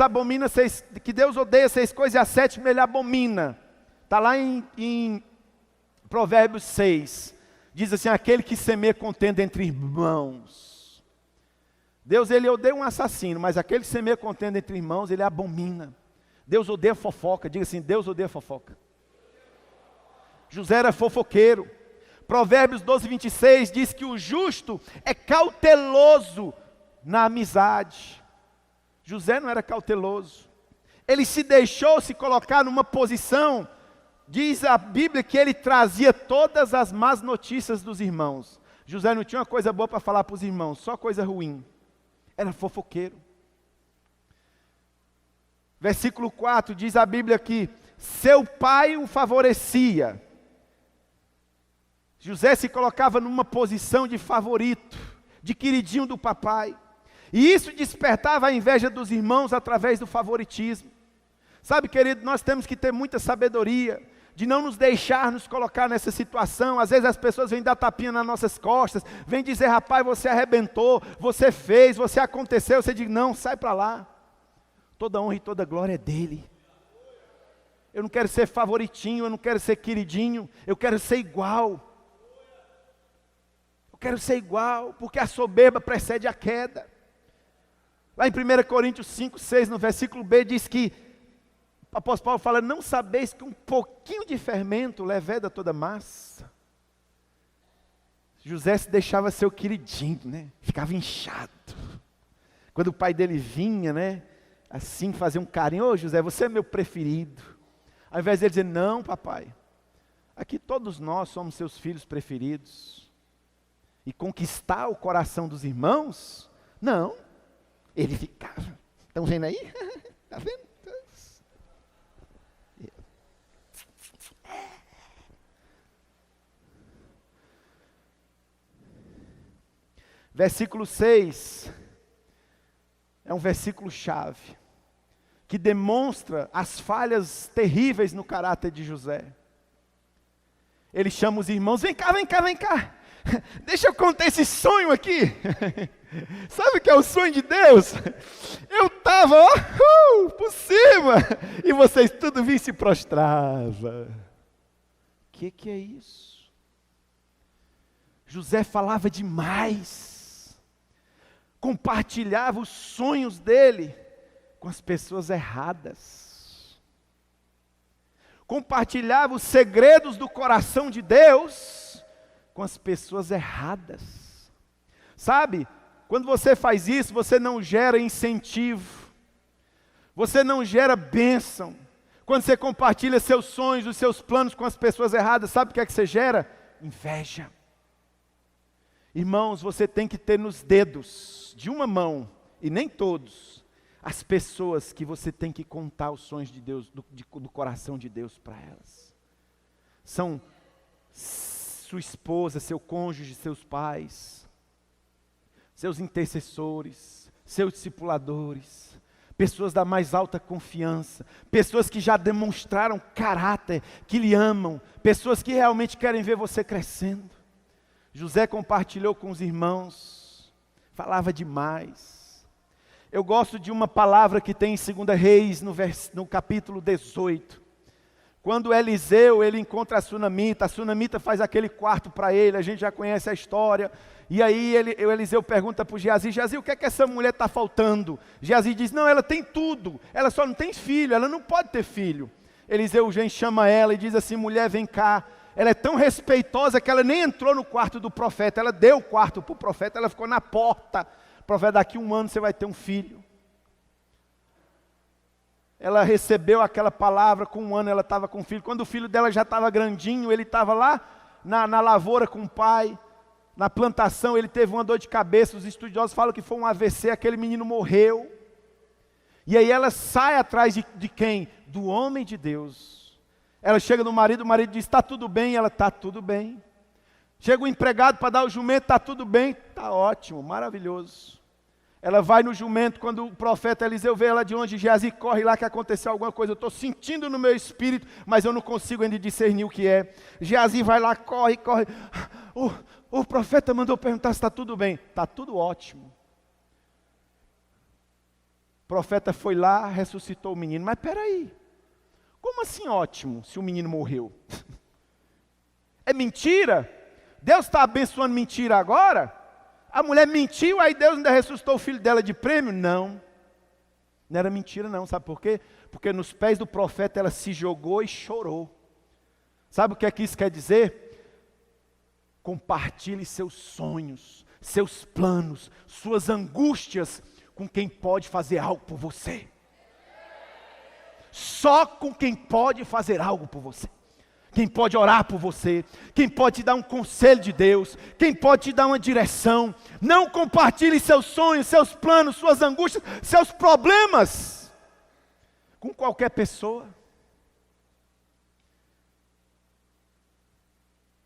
odeia 6 coisas e a 7ª ele abomina. Está lá em Provérbios 6. Diz assim, aquele que semeia contenda entre irmãos. Deus, ele odeia um assassino, mas aquele que semeia contenda entre irmãos, ele abomina. Deus odeia fofoca, diga assim, Deus odeia fofoca. José era fofoqueiro. Provérbios 12, 26 diz que o justo é cauteloso na amizade. José não era cauteloso. Ele se deixou se colocar numa posição, diz a Bíblia que ele trazia todas as más notícias dos irmãos. José não tinha uma coisa boa para falar para os irmãos, só coisa ruim. Era fofoqueiro. Versículo 4 diz a Bíblia que seu pai o favorecia. José se colocava numa posição de favorito, de queridinho do papai. E isso despertava a inveja dos irmãos através do favoritismo. Sabe, querido, nós temos que ter muita sabedoria de não nos deixar nos colocar nessa situação. Às vezes as pessoas vêm dar tapinha nas nossas costas, vêm dizer, rapaz, você arrebentou, você fez, você aconteceu. Você diz, não, sai para lá. Toda honra e toda glória é dele. Eu não quero ser favoritinho, eu não quero ser queridinho, eu quero ser igual. Eu quero ser igual, porque a soberba precede a queda. Lá em 1 Coríntios 5, 6, no versículo B, diz que o apóstolo Paulo fala, não sabeis que um pouquinho de fermento leveda toda massa. José se deixava ser o queridinho, né? Ficava inchado. Quando o pai dele vinha, né? Assim, fazer um carinho, ô José, você é meu preferido. Ao invés de ele dizer, não papai, aqui todos nós somos seus filhos preferidos. E conquistar o coração dos irmãos, não. Ele ficava, estão vendo aí? Está vendo? Versículo 6, é um versículo chave, que demonstra as falhas terríveis no caráter de José. Ele chama os irmãos, vem cá, vem cá, vem cá, deixa eu contar esse sonho aqui. Sabe o que é o sonho de Deus? Eu estava por cima, e vocês tudo vinham e se prostrava. O que é isso? José falava demais, compartilhava os sonhos dele com as pessoas erradas, compartilhava os segredos do coração de Deus com as pessoas erradas. Sabe, quando você faz isso, você não gera incentivo, você não gera bênção. Quando você compartilha seus sonhos, os seus planos com as pessoas erradas, sabe o que é que você gera? Inveja. Irmãos, você tem que ter nos dedos de uma mão, e nem todos, as pessoas que você tem que contar os sonhos de Deus, do coração de Deus para elas. São sua esposa, seu cônjuge, seus pais, seus intercessores, seus discipuladores, pessoas da mais alta confiança, pessoas que já demonstraram caráter, que lhe amam, pessoas que realmente querem ver você crescendo. José compartilhou com os irmãos, falava demais. Eu gosto de uma palavra que tem em 2 Reis, no capítulo 18. Quando Eliseu, ele encontra a Sunamita faz aquele quarto para ele, a gente já conhece a história. E aí Eliseu pergunta para o Geazi, Geazi, o que é que essa mulher está faltando? Geazi diz, não, ela tem tudo, ela só não tem filho, ela não pode ter filho. Eliseu chama ela e diz assim, mulher, vem cá. Ela é tão respeitosa que ela nem entrou no quarto do profeta, ela deu o quarto para o profeta, ela ficou na porta. Profeta, daqui 1 ano você vai ter um filho. Ela recebeu aquela palavra, com 1 ano ela estava com o filho. Quando o filho dela já estava grandinho, ele estava lá na lavoura com o pai, na plantação, ele teve uma dor de cabeça, os estudiosos falam que foi um AVC, aquele menino morreu. E aí ela sai atrás de quem? Do homem de Deus. Ela chega no marido, o marido diz, está tudo bem, ela está tudo bem. Chega o empregado para dar o jumento, está tudo bem, está ótimo, maravilhoso. Ela vai no jumento, quando o profeta Eliseu vê ela de longe, Geazi, corre lá que aconteceu alguma coisa, eu estou sentindo no meu espírito, mas eu não consigo ainda discernir o que é. Geazi vai lá, corre. O profeta mandou perguntar se está tudo bem. Está tudo ótimo. O profeta foi lá, ressuscitou o menino, mas peraí, como assim ótimo, se o menino morreu? É mentira? Deus está abençoando mentira agora? A mulher mentiu, aí Deus ainda ressuscitou o filho dela de prêmio? Não. Não era mentira não, sabe por quê? Porque nos pés do profeta ela se jogou e chorou. Sabe o que é que isso quer dizer? Compartilhe seus sonhos, seus planos, suas angústias com quem pode fazer algo por você. Só com quem pode fazer algo por você. Quem pode orar por você, quem pode te dar um conselho de Deus, quem pode te dar uma direção. Não compartilhe seus sonhos, seus planos, suas angústias, seus problemas com qualquer pessoa.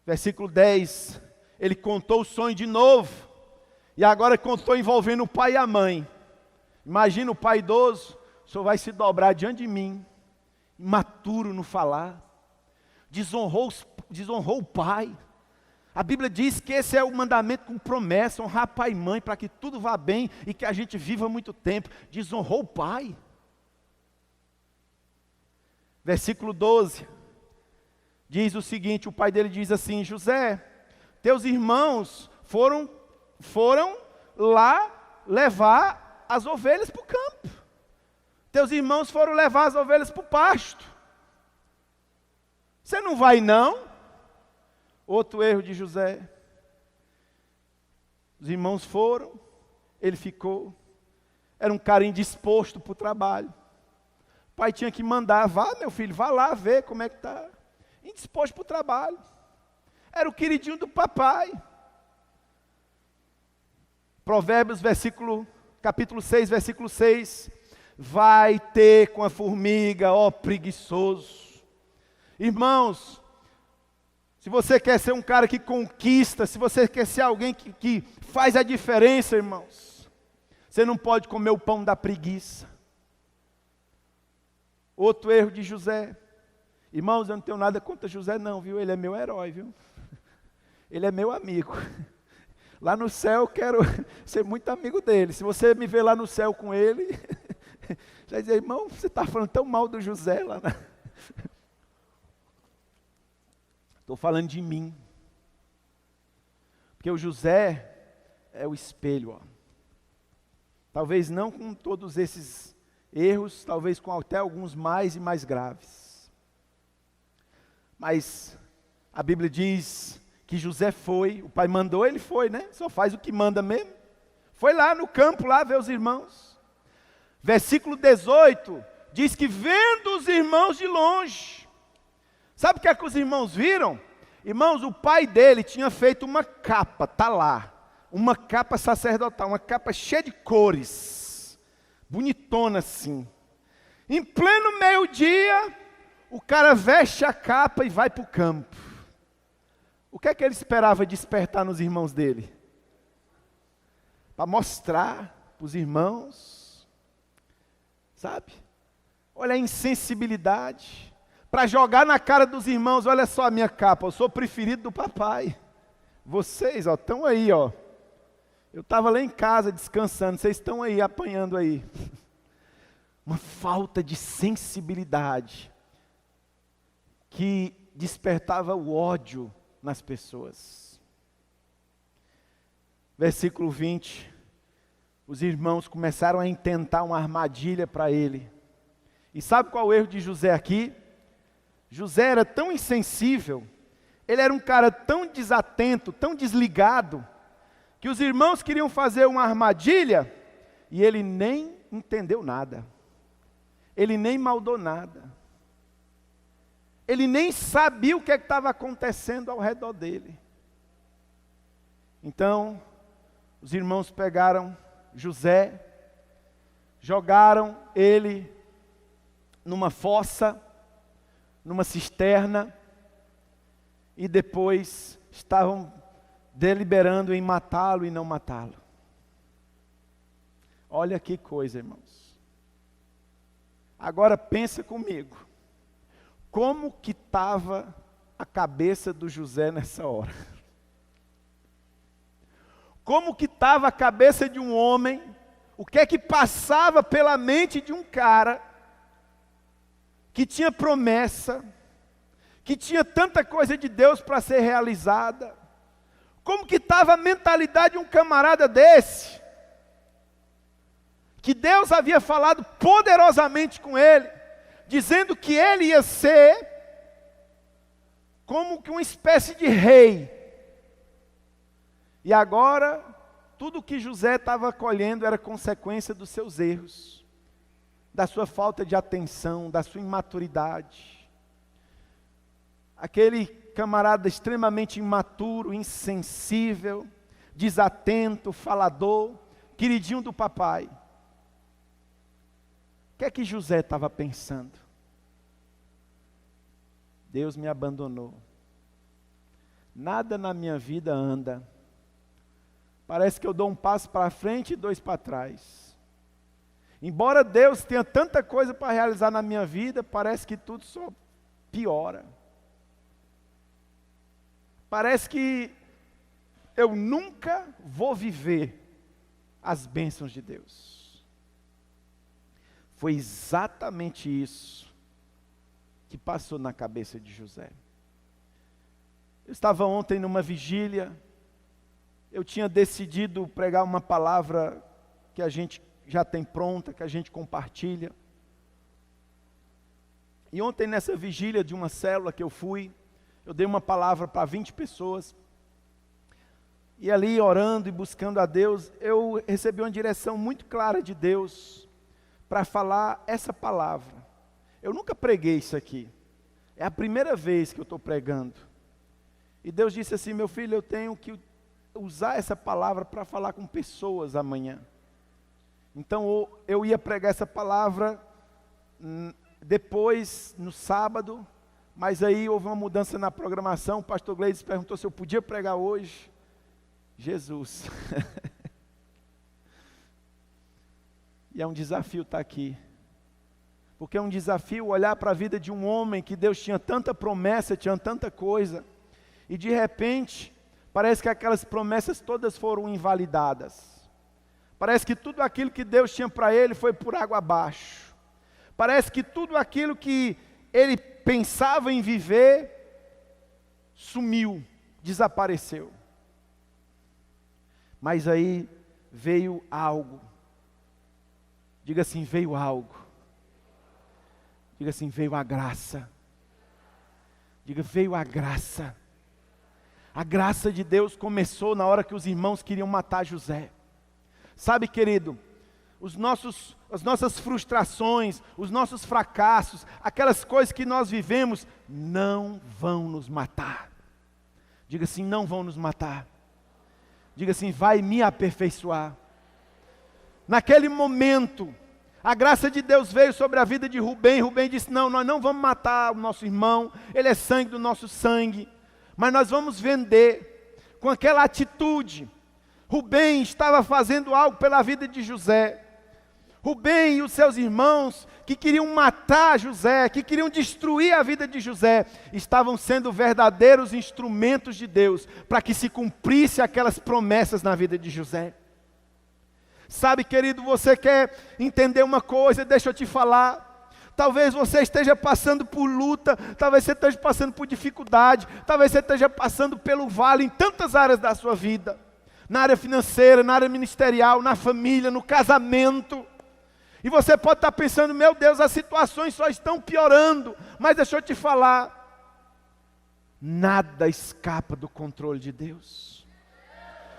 Versículo 10, ele contou o sonho de novo, e agora contou envolvendo o pai e a mãe. Imagina o pai idoso, o senhor vai se dobrar diante de mim, imaturo no falar, desonrou o pai. A Bíblia diz que esse é o mandamento com promessa, honrar pai e mãe, para que tudo vá bem e que a gente viva muito tempo. Desonrou o pai. Versículo 12, diz o seguinte, o pai dele diz assim: José, teus irmãos foram lá levar as ovelhas para o campo. Teus irmãos foram levar as ovelhas para o pasto. Você não vai não? Outro erro de José. Os irmãos foram, ele ficou. Era um cara indisposto para o trabalho. O pai tinha que mandar: vá meu filho, vá lá ver como é que está. Indisposto para o trabalho. Era o queridinho do papai. Provérbios capítulo 6, versículo 6. Vai ter com a formiga, ó preguiçoso. Irmãos, se você quer ser um cara que conquista, se você quer ser alguém que faz a diferença, irmãos, você não pode comer o pão da preguiça. Outro erro de José. Irmãos, eu não tenho nada contra José não, viu? Ele é meu herói, viu? Ele é meu amigo. Lá no céu eu quero ser muito amigo dele. Se você me ver lá no céu com ele, já dizer: irmão, você está falando tão mal do José lá na... Estou falando de mim. Porque o José é o espelho. Ó. Talvez não com todos esses erros, talvez com até alguns mais e mais graves. Mas a Bíblia diz que José foi, o pai mandou, ele foi, né? Só faz o que manda mesmo. Foi lá no campo, lá ver os irmãos. Versículo 18, diz que vendo os irmãos de longe. Sabe o que é que os irmãos viram? Irmãos, o pai dele tinha feito uma capa, está lá. Uma capa sacerdotal, uma capa cheia de cores. Bonitona assim. Em pleno meio-dia, o cara veste a capa e vai para o campo. O que é que ele esperava despertar nos irmãos dele? Para mostrar para os irmãos, sabe? Olha a insensibilidade. Para jogar na cara dos irmãos: olha só a minha capa, eu sou o preferido do papai. Vocês, ó, estão aí, ó. Eu estava lá em casa descansando, vocês estão aí apanhando aí. Uma falta de sensibilidade que despertava o ódio nas pessoas. Versículo 20. Os irmãos começaram a intentar uma armadilha para ele. E sabe qual é o erro de José aqui? José era tão insensível, ele era um cara tão desatento, tão desligado, que os irmãos queriam fazer uma armadilha e ele nem entendeu nada. Ele nem maldou nada. Ele nem sabia o que estava acontecendo ao redor dele. Então, os irmãos pegaram José, jogaram ele numa fossa, numa cisterna, e depois estavam deliberando em matá-lo e não matá-lo. Olha que coisa, irmãos. Agora pensa comigo, como que estava a cabeça do José nessa hora? Como que estava a cabeça de um homem? O que é que passava pela mente de um cara que tinha promessa, que tinha tanta coisa de Deus para ser realizada? Como que estava a mentalidade de um camarada desse, que Deus havia falado poderosamente com ele, dizendo que ele ia ser como que uma espécie de rei. E agora, tudo que José estava colhendo era consequência dos seus erros, da sua falta de atenção, da sua imaturidade. Aquele camarada extremamente imaturo, insensível, desatento, falador, queridinho do papai. O que é que José estava pensando? Deus me abandonou. Nada na minha vida anda. Parece que eu dou um passo para frente e dois para trás. Embora Deus tenha tanta coisa para realizar na minha vida, parece que tudo só piora. Parece que eu nunca vou viver as bênçãos de Deus. Foi exatamente isso que passou na cabeça de José. Eu estava ontem numa vigília, eu tinha decidido pregar uma palavra que a gente já tem pronta, que a gente compartilha. E ontem nessa vigília de uma célula que eu fui, eu dei uma palavra para 20 pessoas. E ali orando e buscando a Deus, eu recebi uma direção muito clara de Deus para falar essa palavra. Eu nunca preguei isso aqui. É a primeira vez que eu estou pregando. E Deus disse assim: meu filho, eu tenho que usar essa palavra para falar com pessoas amanhã. Então eu ia pregar essa palavra depois, no sábado, mas aí houve uma mudança na programação. O pastor Gleides perguntou se eu podia pregar hoje. Jesus. E é um desafio estar aqui. Porque é um desafio olhar para a vida de um homem que Deus tinha tanta promessa, tinha tanta coisa, e de repente, parece que aquelas promessas todas foram invalidadas. Parece que tudo aquilo que Deus tinha para ele foi por água abaixo. Parece que tudo aquilo que ele pensava em viver, sumiu, desapareceu. Mas aí veio algo. Diga assim, veio algo. Diga assim, veio a graça. Diga, veio a graça. A graça de Deus começou na hora que os irmãos queriam matar José. Sabe, querido, as nossas frustrações, os nossos fracassos, aquelas coisas que nós vivemos, não vão nos matar. Diga assim, não vão nos matar. Diga assim, vai me aperfeiçoar. Naquele momento, a graça de Deus veio sobre a vida de Rubem. Rubem disse, não, nós não vamos matar o nosso irmão, ele é sangue do nosso sangue, mas nós vamos vender. Com aquela atitude, Rubem estava fazendo algo pela vida de José. Rubem e os seus irmãos, que queriam matar José, que queriam destruir a vida de José, estavam sendo verdadeiros instrumentos de Deus, para que se cumprisse aquelas promessas na vida de José. Sabe, querido, você quer entender uma coisa, deixa eu te falar. Talvez você esteja passando por luta, talvez você esteja passando por dificuldade, talvez você esteja passando pelo vale em tantas áreas da sua vida. Na área financeira, na área ministerial, na família, no casamento. E você pode estar pensando, meu Deus, as situações só estão piorando. Mas deixa eu te falar, nada escapa do controle de Deus.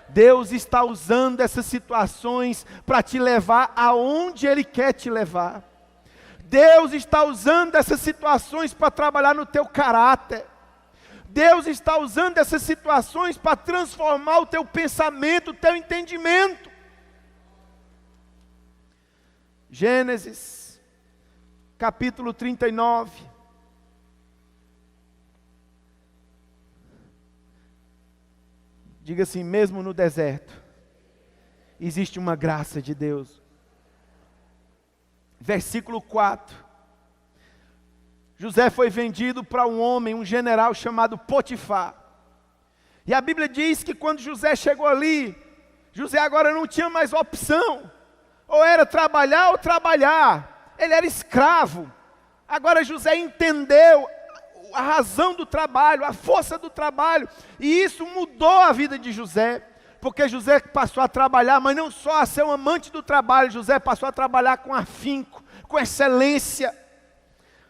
Deus está usando essas situações para te levar aonde Ele quer te levar. Deus está usando essas situações para trabalhar no teu caráter. Deus está usando essas situações para transformar o teu pensamento, o teu entendimento. Gênesis, capítulo 39. Diga assim, mesmo no deserto, existe uma graça de Deus. Versículo 4. José foi vendido para um homem, um general chamado Potifar. E a Bíblia diz que quando José chegou ali, José agora não tinha mais opção. Ou era trabalhar ou trabalhar. Ele era escravo. Agora José entendeu a razão do trabalho, a força do trabalho. E isso mudou a vida de José. porque José passou a trabalhar, mas não só a ser um amante do trabalho, José passou a trabalhar com afinco, com excelência.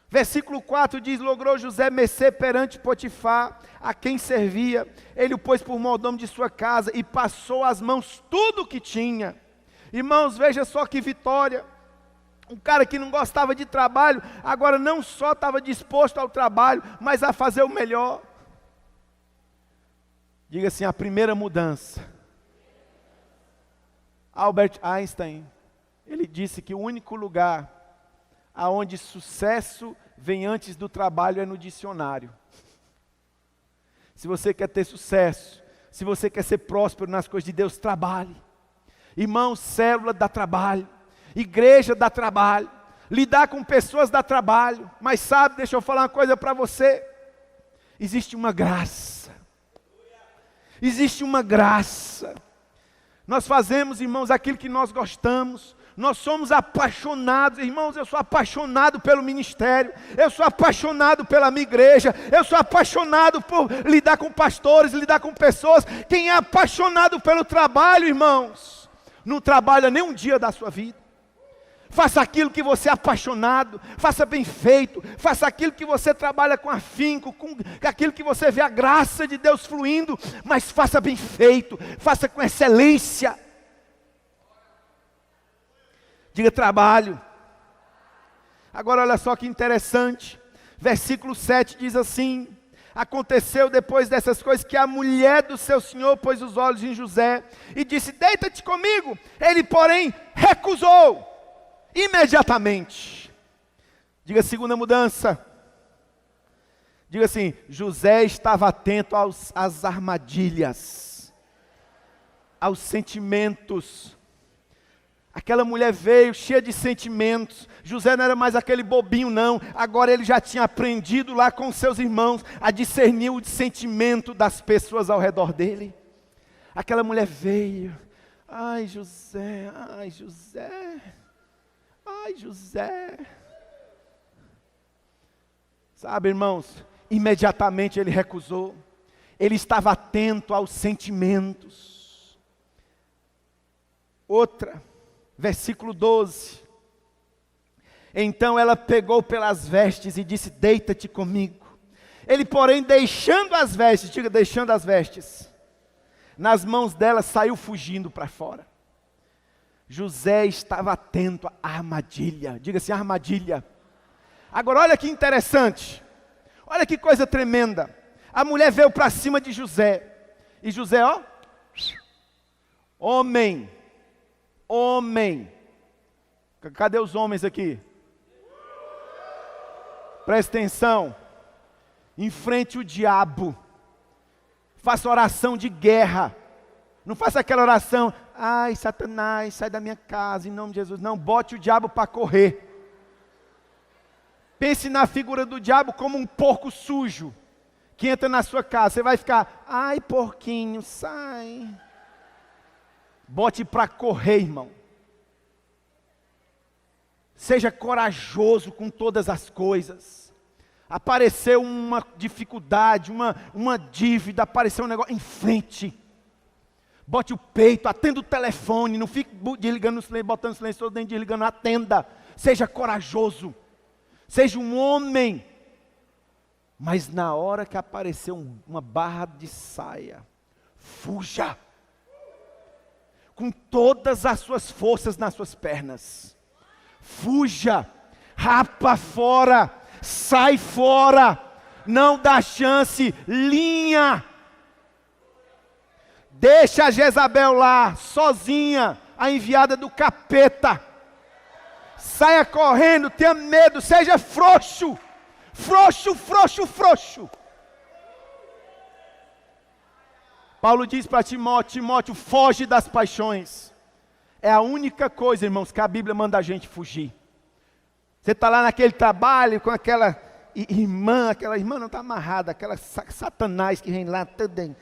Versículo 4 diz: logrou José mercê perante Potifar, a quem servia, ele o pôs por mordomo de sua casa, e passou às mãos tudo o que tinha. Irmãos, veja só que vitória. Um cara que não gostava de trabalho, agora não só estava disposto ao trabalho, mas a fazer o melhor. Diga assim, a primeira mudança. Albert Einstein, ele disse que o único lugar aonde sucesso vem antes do trabalho é no dicionário. Se você quer ter sucesso, se você quer ser próspero nas coisas de Deus, trabalhe. Irmãos, célula dá trabalho, igreja dá trabalho, lidar com pessoas dá trabalho, mas sabe, deixa eu falar uma coisa para você, existe uma graça, nós fazemos, irmãos, aquilo que nós gostamos, nós somos apaixonados, irmãos, eu sou apaixonado pelo ministério, eu sou apaixonado pela minha igreja, eu sou apaixonado por lidar com pastores, lidar com pessoas. Quem é apaixonado pelo trabalho, irmãos, não trabalha nem um dia da sua vida. Faça aquilo que você é apaixonado, faça bem feito, faça aquilo que você trabalha com afinco, com aquilo que você vê a graça de Deus fluindo, mas faça bem feito, faça com excelência. Diga trabalho. Agora olha só que interessante, versículo 7 diz assim: aconteceu depois dessas coisas que a mulher do seu senhor pôs os olhos em José e disse: deita-te comigo. Ele, porém, recusou imediatamente. Diga segunda mudança. Diga assim: José estava atento às armadilhas, aos sentimentos. Aquela mulher veio cheia de sentimentos. José não era mais aquele bobinho não. Agora ele já tinha aprendido lá com seus irmãos a discernir o sentimento das pessoas ao redor dele. Aquela mulher veio. Ai José, ai José, ai José. Sabe, irmãos, imediatamente ele recusou. Ele estava atento aos sentimentos. Outra. Versículo 12, então ela pegou pelas vestes e disse: deita-te comigo. Ele, porém, deixando as vestes, diga, deixando as vestes, nas mãos dela saiu fugindo para fora. José estava atento à armadilha, diga assim, armadilha. Agora olha que interessante, olha que coisa tremenda, a mulher veio para cima de José, e José, ó, homem, cadê os homens aqui? Presta atenção, enfrente o diabo, faça oração de guerra, não faça aquela oração, ai Satanás, sai da minha casa, em nome de Jesus, não, bote o diabo para correr, pense na figura do diabo como um porco sujo, que entra na sua casa, você vai ficar, ai porquinho, sai, bote para correr, irmão. Seja corajoso com todas as coisas. Apareceu uma dificuldade, uma dívida, apareceu um negócio, em frente. Bote o peito, atenda o telefone, não fique desligando o silêncio, botando o silêncio todo, nem desligando, atenda. Seja corajoso, seja um homem. Mas na hora que apareceu uma barra de saia, fuja. Com todas as suas forças nas suas pernas. Fuja, rapa fora, sai fora, não dá chance, linha. Deixa a Jezabel lá, sozinha, a enviada do capeta. Saia correndo, tenha medo, seja frouxo, frouxo. Paulo diz para Timóteo, foge das paixões. É a única coisa, irmãos, que a Bíblia manda a gente fugir. Você está lá naquele trabalho com aquela irmã não está amarrada, aquela Satanás que vem lá, tudo.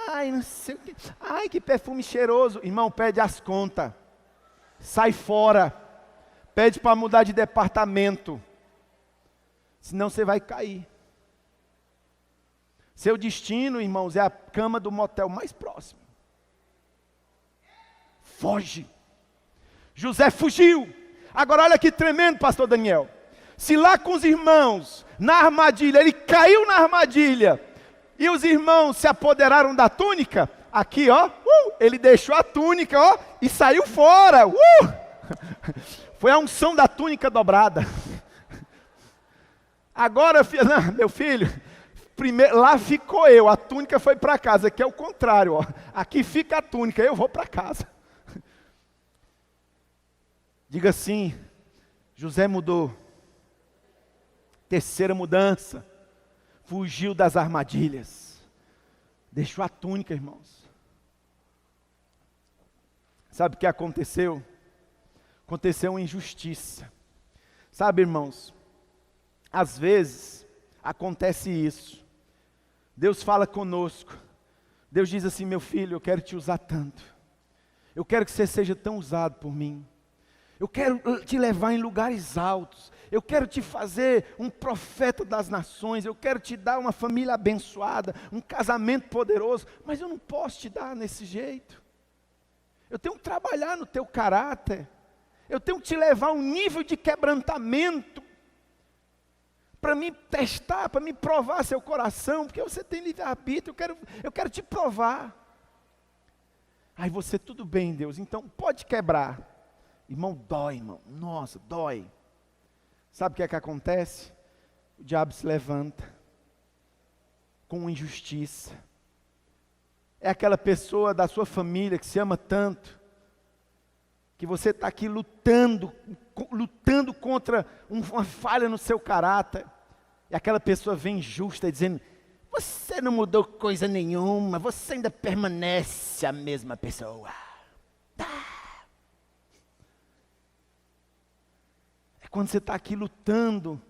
Ai, não sei o que. Ai, que perfume cheiroso. Irmão, pede as contas. Sai fora. Pede para mudar de departamento. Senão você vai cair. Seu destino, irmãos, é a cama do motel mais próximo. foge. José fugiu. Agora olha que tremendo, pastor Daniel. Se lá com os irmãos, na armadilha, ele caiu na armadilha, e os irmãos se apoderaram da túnica, aqui ó, ele deixou a túnica ó, e saiu fora. Foi a unção da túnica dobrada. Agora, meu filho, primeiro, lá ficou eu, a túnica foi para casa, aqui é o contrário, ó. Aqui fica a túnica, eu vou para casa. Diga assim, José mudou. Terceira mudança, fugiu das armadilhas, deixou a túnica, irmãos. Sabe o que aconteceu? Aconteceu uma injustiça. Sabe, irmãos, às vezes acontece isso. Deus fala conosco. Deus diz assim, meu filho, eu quero te usar tanto. Eu quero que você seja tão usado por mim. Eu quero te levar em lugares altos. Eu quero te fazer um profeta das nações. Eu quero te dar uma família abençoada, um casamento poderoso. Mas eu não posso te dar nesse jeito. Eu tenho que trabalhar no teu caráter. Eu tenho que te levar a um nível de quebrantamento. Para me testar, para me provar seu coração. Porque você tem livre-arbítrio, eu quero te provar. Aí você, tudo bem, Deus, então pode quebrar. Irmão, dói, irmão. Nossa, dói. Sabe o que é que acontece? O diabo se levanta com uma injustiça. É aquela pessoa da sua família que se ama tanto, que você está aqui lutando contra uma falha no seu caráter. E aquela pessoa vem injusta dizendo, você não mudou coisa nenhuma, você ainda permanece a mesma pessoa. Quando você está aqui lutando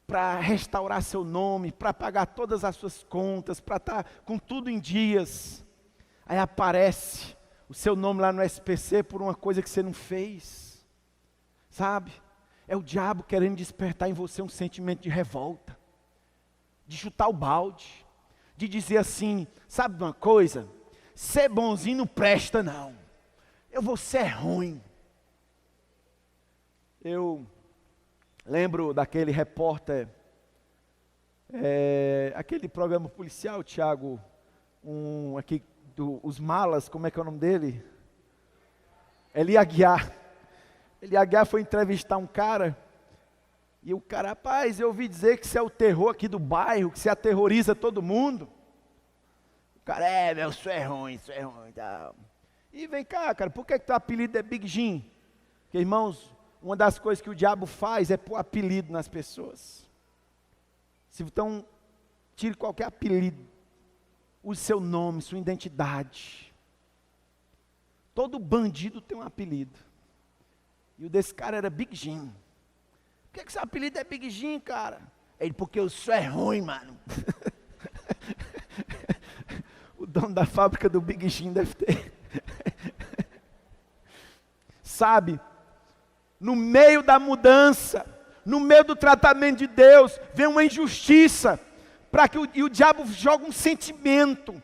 para restaurar seu nome, para pagar todas as suas contas, para estar com tudo em dias, aí aparece o seu nome lá no SPC por uma coisa que você não fez, sabe? É o diabo querendo despertar em você um sentimento de revolta, de chutar o balde, de dizer assim, sabe de uma coisa? Ser bonzinho não presta não, eu vou ser ruim. Eu lembro daquele repórter, aquele programa policial, Tiago, aqui os Malas, como é que é o nome dele? Eli Aguiar. Eli Aguiar foi entrevistar um cara, e o cara, rapaz, eu ouvi dizer que você é o terror aqui do bairro, que você aterroriza todo mundo. O cara, meu, isso é ruim, tal. E vem cá, cara, por que teu apelido é Big Jim? Porque, irmãos, uma das coisas que o diabo faz é pôr apelido nas pessoas. Então, tire qualquer apelido. Use seu nome, sua identidade. Todo bandido tem um apelido. E o desse cara era Big Jim. Por que seu apelido é Big Jim, cara? Ele, porque o senhor é ruim, mano. O dono da fábrica do Big Jim deve ter. Sabe? No meio da mudança, no meio do tratamento de Deus, vem uma injustiça, e o diabo joga um sentimento,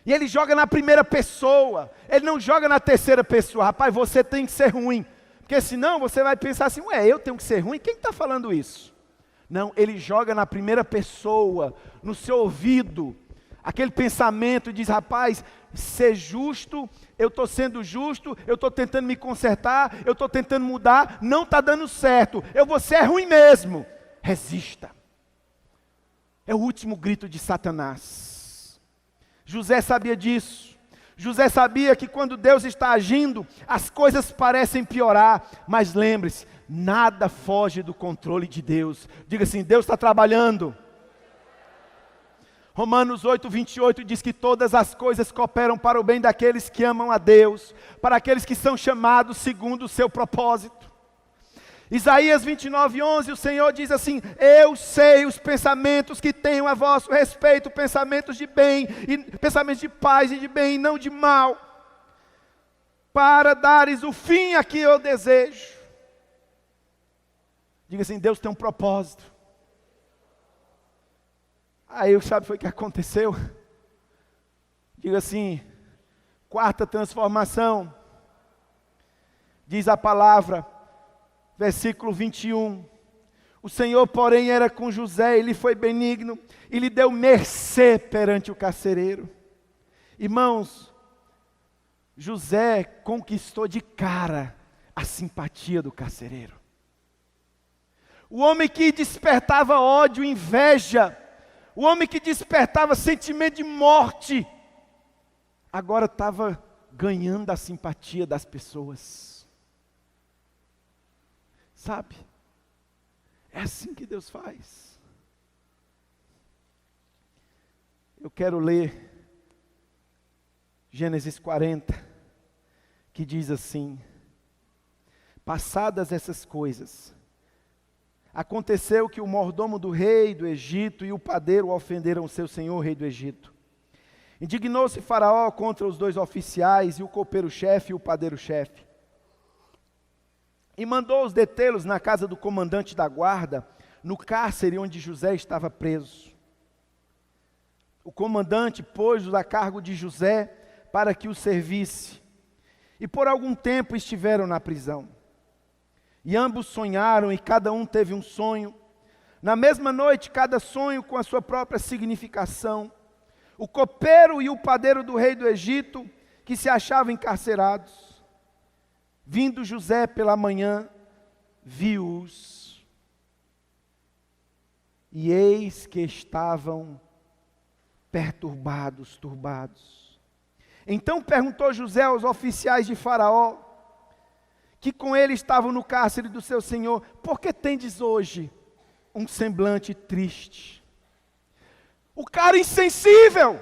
e ele joga na primeira pessoa, ele não joga na terceira pessoa. Rapaz, você tem que ser ruim, porque senão você vai pensar assim, eu tenho que ser ruim? Quem está falando isso? Não, ele joga na primeira pessoa, no seu ouvido, aquele pensamento diz, rapaz, ser justo, eu estou sendo justo, eu estou tentando me consertar, eu estou tentando mudar, não está dando certo, eu vou ser ruim mesmo. Resista. É o último grito de Satanás. José sabia disso. José sabia que quando Deus está agindo, as coisas parecem piorar, mas lembre-se, nada foge do controle de Deus. Diga assim, Deus está trabalhando. Romanos 8, 28 diz que todas as coisas cooperam para o bem daqueles que amam a Deus, para aqueles que são chamados segundo o seu propósito. Isaías 29, 11, o Senhor diz assim, eu sei os pensamentos que tenho a vosso respeito, pensamentos de bem, e pensamentos de paz e de bem, e não de mal, para dares o fim a que eu desejo. Diga assim, Deus tem um propósito. Aí sabe foi o que aconteceu? Diga assim, quarta transformação, diz a palavra, versículo 21, o Senhor, porém, era com José, ele foi benigno, e lhe deu mercê perante o carcereiro. Irmãos, José conquistou de cara a simpatia do carcereiro. O homem que despertava ódio, inveja, o homem que despertava sentimento de morte, agora estava ganhando a simpatia das pessoas. Sabe? É assim que Deus faz. Eu quero ler Gênesis 40, que diz assim: passadas essas coisas, aconteceu que o mordomo do rei do Egito e o padeiro ofenderam o seu senhor, rei do Egito. Indignou-se Faraó contra os 2 oficiais, e o copeiro-chefe e o padeiro-chefe, e mandou-os detê-los na casa do comandante da guarda, no cárcere onde José estava preso. O comandante pôs-os a cargo de José para que o servisse, e por algum tempo estiveram na prisão. E ambos sonharam, e cada um teve um sonho. Na mesma noite, cada sonho com a sua própria significação. O copeiro e o padeiro do rei do Egito, que se achavam encarcerados. Vindo José pela manhã, viu-os, e eis que estavam perturbados, turbados. Então perguntou José aos oficiais de Faraó, que com ele estavam no cárcere do seu senhor: por que tendes hoje um semblante triste? O cara insensível,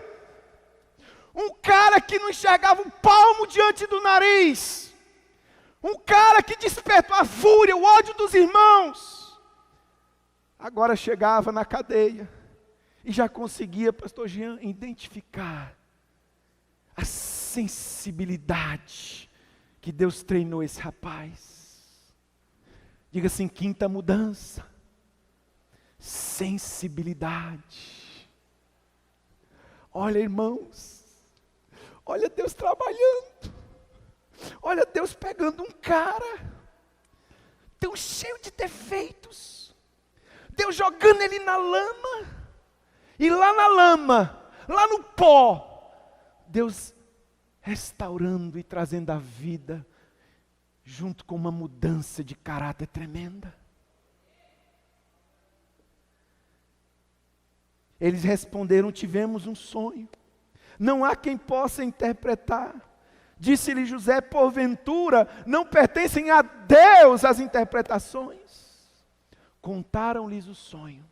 um cara que não enxergava um palmo diante do nariz, um cara que despertou a fúria, o ódio dos irmãos, agora chegava na cadeia e já conseguia, pastor Jean, identificar a sensibilidade que Deus treinou esse rapaz. Diga assim: quinta mudança, sensibilidade. Olha, irmãos, olha Deus trabalhando, olha Deus pegando um cara tão cheio de defeitos, Deus jogando ele na lama, e lá na lama, lá no pó, Deus restaurando e trazendo a vida, junto com uma mudança de caráter tremenda. Eles responderam: tivemos um sonho, não há quem possa interpretar. Disse-lhe José: porventura não pertencem a Deus as interpretações? Contaram-lhes o sonho.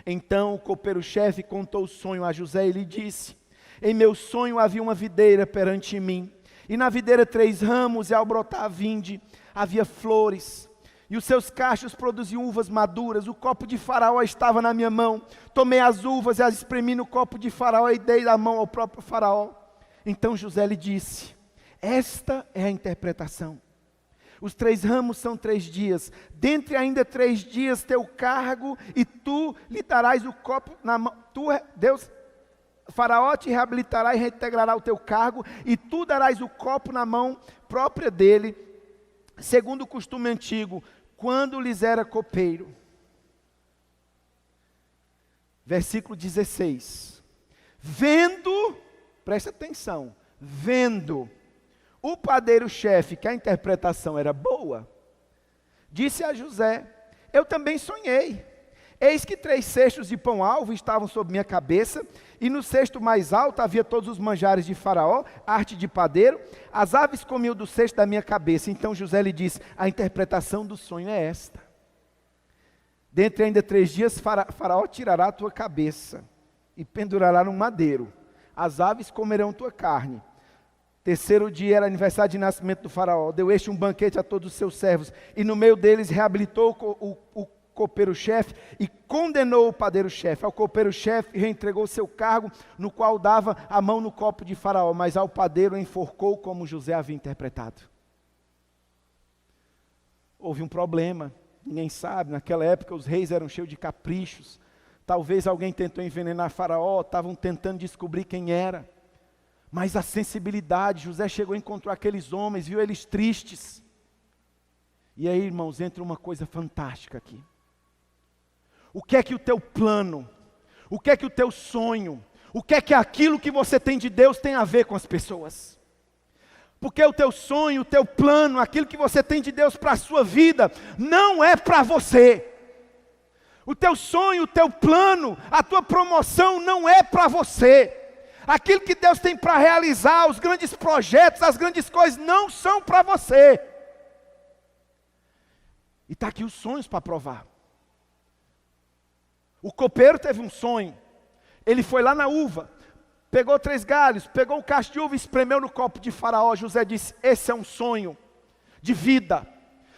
Então o copeiro-chefe contou o sonho a José e lhe disse: em meu sonho havia uma videira perante mim, e na videira 3 ramos, e ao brotar a vinde havia flores, e os seus cachos produziam uvas maduras. O copo de Faraó estava na minha mão, tomei as uvas e as espremi no copo de Faraó e dei da mão ao próprio Faraó. Então José lhe disse: esta é a interpretação. Os 3 ramos são 3 dias, dentre ainda 3 dias teu cargo, e tu lhe darás o copo na mão. Faraó te reabilitará e reintegrará o teu cargo, e tu darás o copo na mão própria dele, segundo o costume antigo, quando lhes era copeiro. Versículo 16. Vendo, presta atenção, vendo o padeiro-chefe que a interpretação era boa, disse a José: eu também sonhei. Eis que 3 cestos de pão alvo estavam sobre minha cabeça, e no cesto mais alto havia todos os manjares de Faraó, arte de padeiro. As aves comiam do cesto da minha cabeça. Então José lhe disse: a interpretação do sonho é esta. Dentre ainda 3 dias Faraó tirará a tua cabeça e pendurará no madeiro. As aves comerão tua carne. 3º dia era aniversário de nascimento do Faraó. Deu este um banquete a todos os seus servos, e no meio deles reabilitou o copeiro-chefe e condenou o padeiro-chefe. Ao copeiro-chefe reentregou seu cargo, no qual dava a mão no copo de Faraó, mas ao padeiro enforcou como José havia interpretado. Houve um problema, ninguém sabe. Naquela época os reis eram cheios de caprichos. Talvez alguém tentou envenenar Faraó, estavam tentando descobrir quem era. Mas a sensibilidade, José chegou e encontrou aqueles homens, viu eles tristes. E aí, irmãos, entra uma coisa fantástica aqui. O que é que o teu plano, o que é que o teu sonho, o que é que aquilo que você tem de Deus tem a ver com as pessoas? Porque o teu sonho, o teu plano, aquilo que você tem de Deus para a sua vida, não é para você. O teu sonho, o teu plano, a tua promoção não é para você. Aquilo que Deus tem para realizar, os grandes projetos, as grandes coisas, não são para você. E está aqui os sonhos para provar. O copeiro teve um sonho. Ele foi lá na uva, pegou 3 galhos, pegou um cacho de uva e espremeu no copo de Faraó. José disse: esse é um sonho de vida,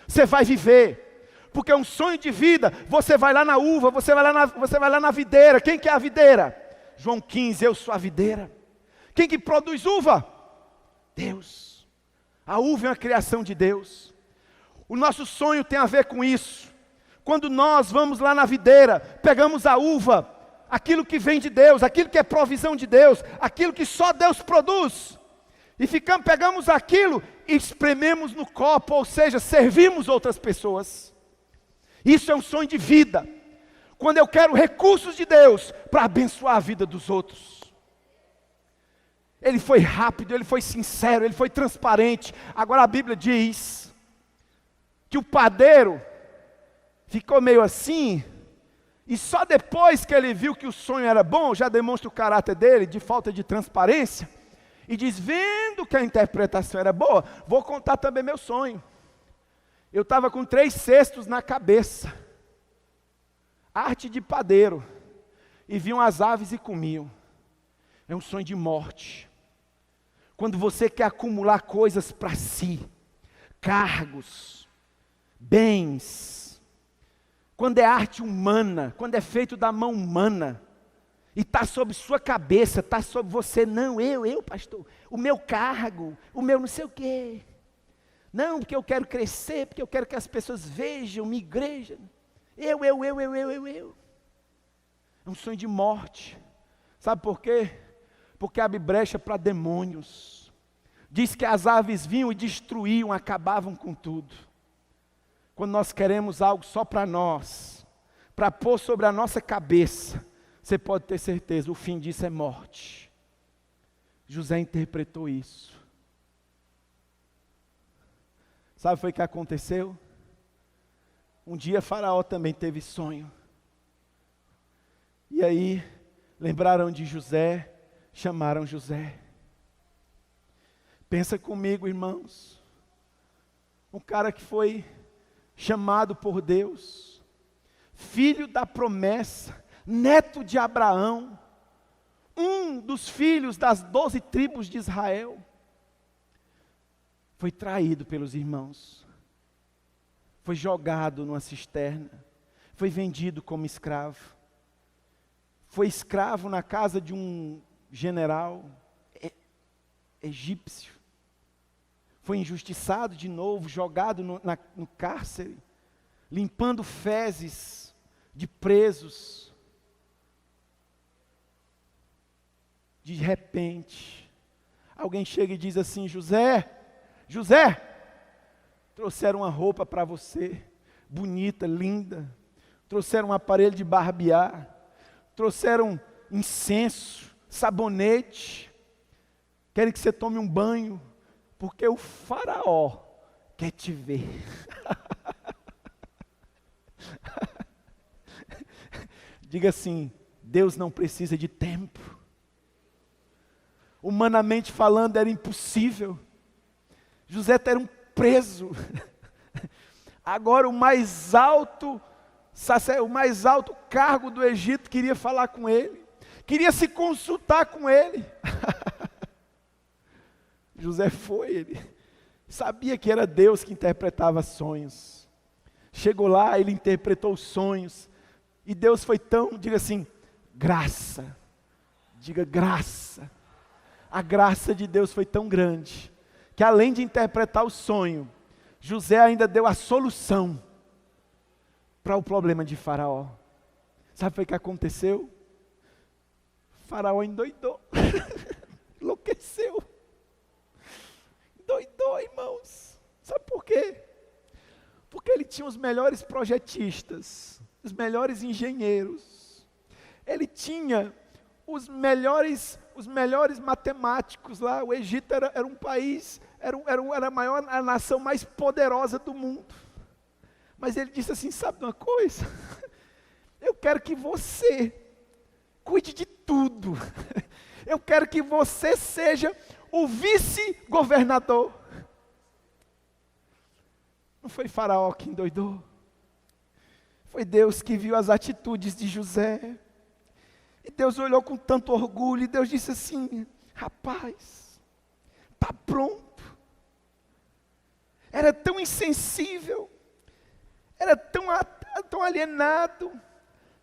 você vai viver, porque é um sonho de vida. Você vai lá na uva, você vai lá na videira. Quem que é a videira? João 15, eu sou a videira. Quem que produz uva? Deus. A uva é uma criação de Deus. O nosso sonho tem a ver com isso. Quando nós vamos lá na videira, pegamos a uva, aquilo que vem de Deus, aquilo que é provisão de Deus, aquilo que só Deus produz, e pegamos aquilo e esprememos no copo, ou seja, servimos outras pessoas. Isso é um sonho de vida. Quando eu quero recursos de Deus para abençoar a vida dos outros. Ele foi rápido, ele foi sincero, ele foi transparente. Agora a Bíblia diz que o padeiro ficou meio assim, e só depois que ele viu que o sonho era bom, já demonstra o caráter dele, de falta de transparência, e diz: vendo que a interpretação era boa, vou contar também meu sonho. Eu estava com 3 cestos na cabeça, arte de padeiro, e viam as aves e comiam. É um sonho de morte. Quando você quer acumular coisas para si, cargos, bens, quando é arte humana, quando é feito da mão humana, e está sobre sua cabeça, está sobre você. Não, eu pastor, o meu cargo, o meu não sei o quê. Não, porque eu quero crescer, porque eu quero que as pessoas vejam minha igreja. Eu. É um sonho de morte. Sabe por quê? Porque abre brecha para demônios. Diz que as aves vinham e destruíam, acabavam com tudo. Quando nós queremos algo só para nós, para pôr sobre a nossa cabeça, você pode ter certeza, o fim disso é morte. José interpretou isso. Sabe o que foi que aconteceu? Um dia Faraó também teve sonho. E aí, lembraram de José, chamaram José. Pensa comigo, irmãos. Um cara que foi chamado por Deus, filho da promessa, neto de Abraão, um dos filhos das 12 tribos de Israel, foi traído pelos irmãos, foi jogado numa cisterna, foi vendido como escravo, foi escravo na casa de um general egípcio, foi injustiçado de novo, jogado no cárcere, limpando fezes de presos. De repente, alguém chega e diz assim: José, trouxeram uma roupa para você, bonita, linda, trouxeram um aparelho de barbear, trouxeram incenso, sabonete, querem que você tome um banho, porque o Faraó quer te ver. Diga assim: Deus não precisa de tempo. Humanamente falando, era impossível. José era um preso. Agora o mais alto cargo do Egito queria falar com ele, queria se consultar com ele. José ele sabia que era Deus que interpretava sonhos. Chegou lá, ele interpretou os sonhos, e Deus foi tão, diga assim, graça. Diga graça. A graça de Deus foi tão grande, que além de interpretar o sonho, José ainda deu a solução para o problema de Faraó. Sabe o que aconteceu? Faraó endoidou, enlouqueceu. tinha os melhores projetistas, os melhores engenheiros, ele tinha os melhores matemáticos lá. O Egito era um país, era a nação mais poderosa do mundo. Mas ele disse assim: sabe de uma coisa? Eu quero que você cuide de tudo. Eu quero que você seja o vice-governador. Não foi Faraó que endoidou. Foi Deus que viu as atitudes de José. E Deus olhou com tanto orgulho, e Deus disse assim: rapaz, está pronto. Era tão insensível, era tão alienado,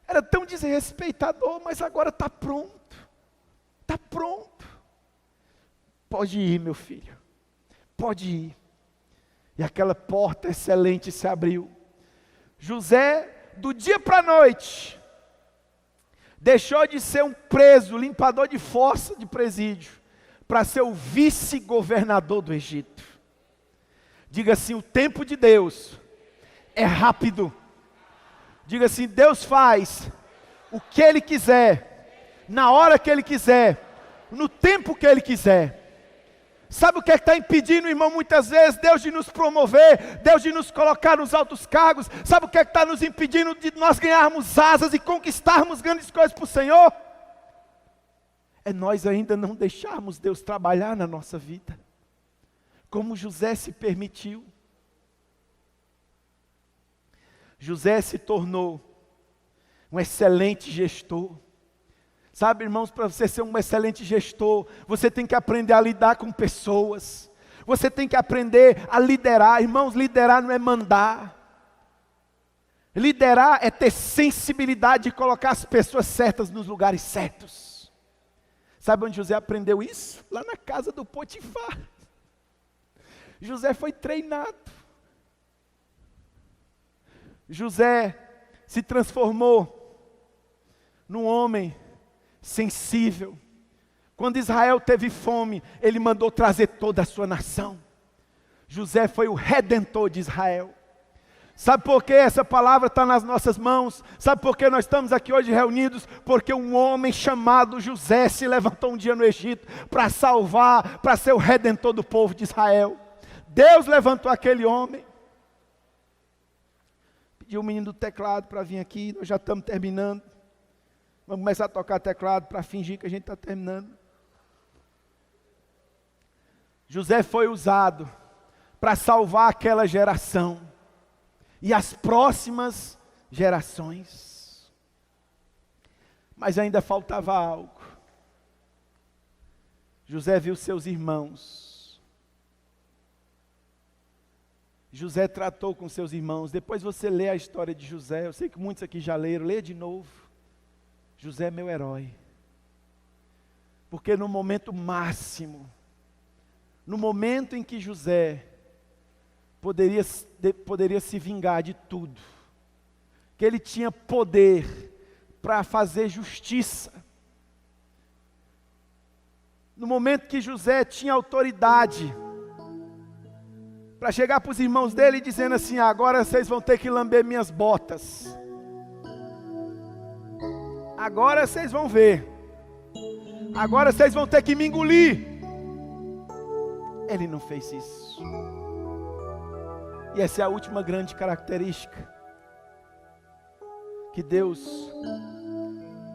era tão desrespeitador, mas agora está pronto. Está pronto. Pode ir, meu filho, pode ir. E aquela porta excelente se abriu. José, do dia para a noite, deixou de ser um preso, limpador de fossa de presídio, para ser o vice-governador do Egito. Diga assim: o tempo de Deus é rápido. Diga assim: Deus faz o que Ele quiser, na hora que Ele quiser, no tempo que Ele quiser. Sabe o que está impedindo, irmão, muitas vezes, Deus de nos promover, Deus de nos colocar nos altos cargos? Sabe o que está nos impedindo de nós ganharmos asas e conquistarmos grandes coisas para o Senhor? É nós ainda não deixarmos Deus trabalhar na nossa vida, como José se permitiu. José se tornou um excelente gestor. Sabe, irmãos, para você ser um excelente gestor, você tem que aprender a lidar com pessoas. Você tem que aprender a liderar. Irmãos, liderar não é mandar. Liderar é ter sensibilidade de colocar as pessoas certas nos lugares certos. Sabe onde José aprendeu isso? Lá na casa do Potifar. José foi treinado. José se transformou num homem sensível. Quando Israel teve fome, ele mandou trazer toda a sua nação. José foi o redentor de Israel. Sabe por que essa palavra está nas nossas mãos? Sabe por que nós estamos aqui hoje reunidos? Porque um homem chamado José se levantou um dia no Egito para salvar, para ser o redentor do povo de Israel. Deus levantou aquele homem. Pediu o menino do teclado para vir aqui, nós já estamos terminando. Vamos começar a tocar teclado para fingir que a gente está terminando. José foi usado para salvar aquela geração e as próximas gerações. Mas ainda faltava algo. José viu seus irmãos. José tratou com seus irmãos. Depois você lê a história de José. Eu sei que muitos aqui já leram. Lê de novo. José é meu herói. Porque no momento máximo, no momento em que José poderia se vingar de tudo, que ele tinha poder para fazer justiça, no momento que José tinha autoridade para chegar para os irmãos dele dizendo assim: agora vocês vão ter que lamber minhas botas. Agora vocês vão ver. Agora vocês vão ter que me engolir. Ele não fez isso. E essa é a última grande característica que Deus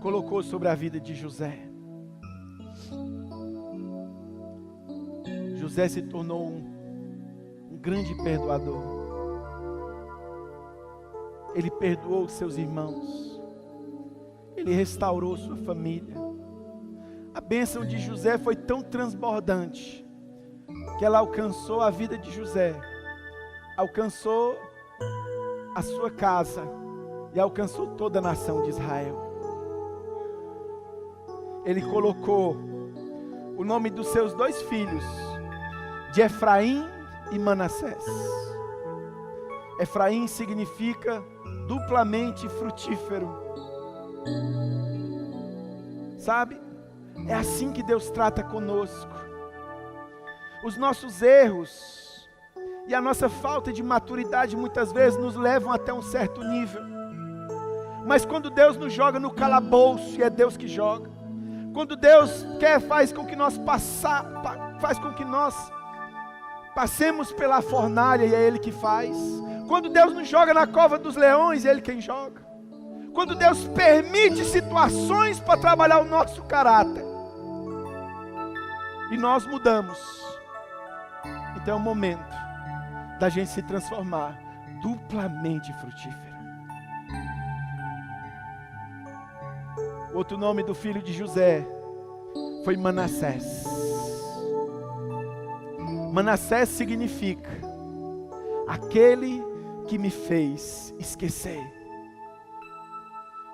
colocou sobre a vida de José. José se tornou um grande perdoador. Ele perdoou os seus irmãos. Ele restaurou sua família. A bênção de José foi tão transbordante que ela alcançou a vida de José, alcançou a sua casa e alcançou toda a nação de Israel. Ele colocou o nome dos seus 2 filhos, de Efraim e Manassés. Efraim significa duplamente frutífero. Sabe? É assim que Deus trata conosco. Os nossos erros, E a nossa falta de maturidade muitas vezes nos levam até um certo nível. Mas quando Deus nos joga no calabouço, e é Deus que joga, quando Deus faz com que nós passemos pela fornalha, e é Ele que faz. Quando Deus nos joga na cova dos leões, é Ele quem joga. Quando Deus permite situações para trabalhar o nosso caráter, e nós mudamos, então é o momento da gente se transformar duplamente frutífero. Outro nome do filho de José foi Manassés. Manassés significa aquele que me fez esquecer.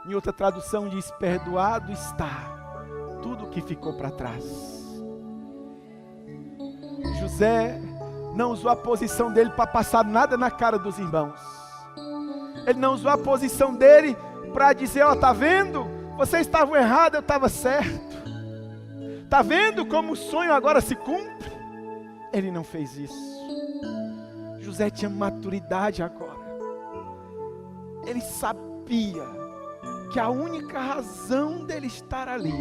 Em outra tradução diz: perdoado está tudo que ficou para trás. José não usou a posição dele para passar nada na cara dos irmãos. Ele não usou a posição dele para dizer: ó, tá vendo? Vocês estavam errados, eu estava certo. Tá vendo como o sonho agora se cumpre? Ele não fez isso. José tinha maturidade agora. Ele sabia que a única razão dele estar ali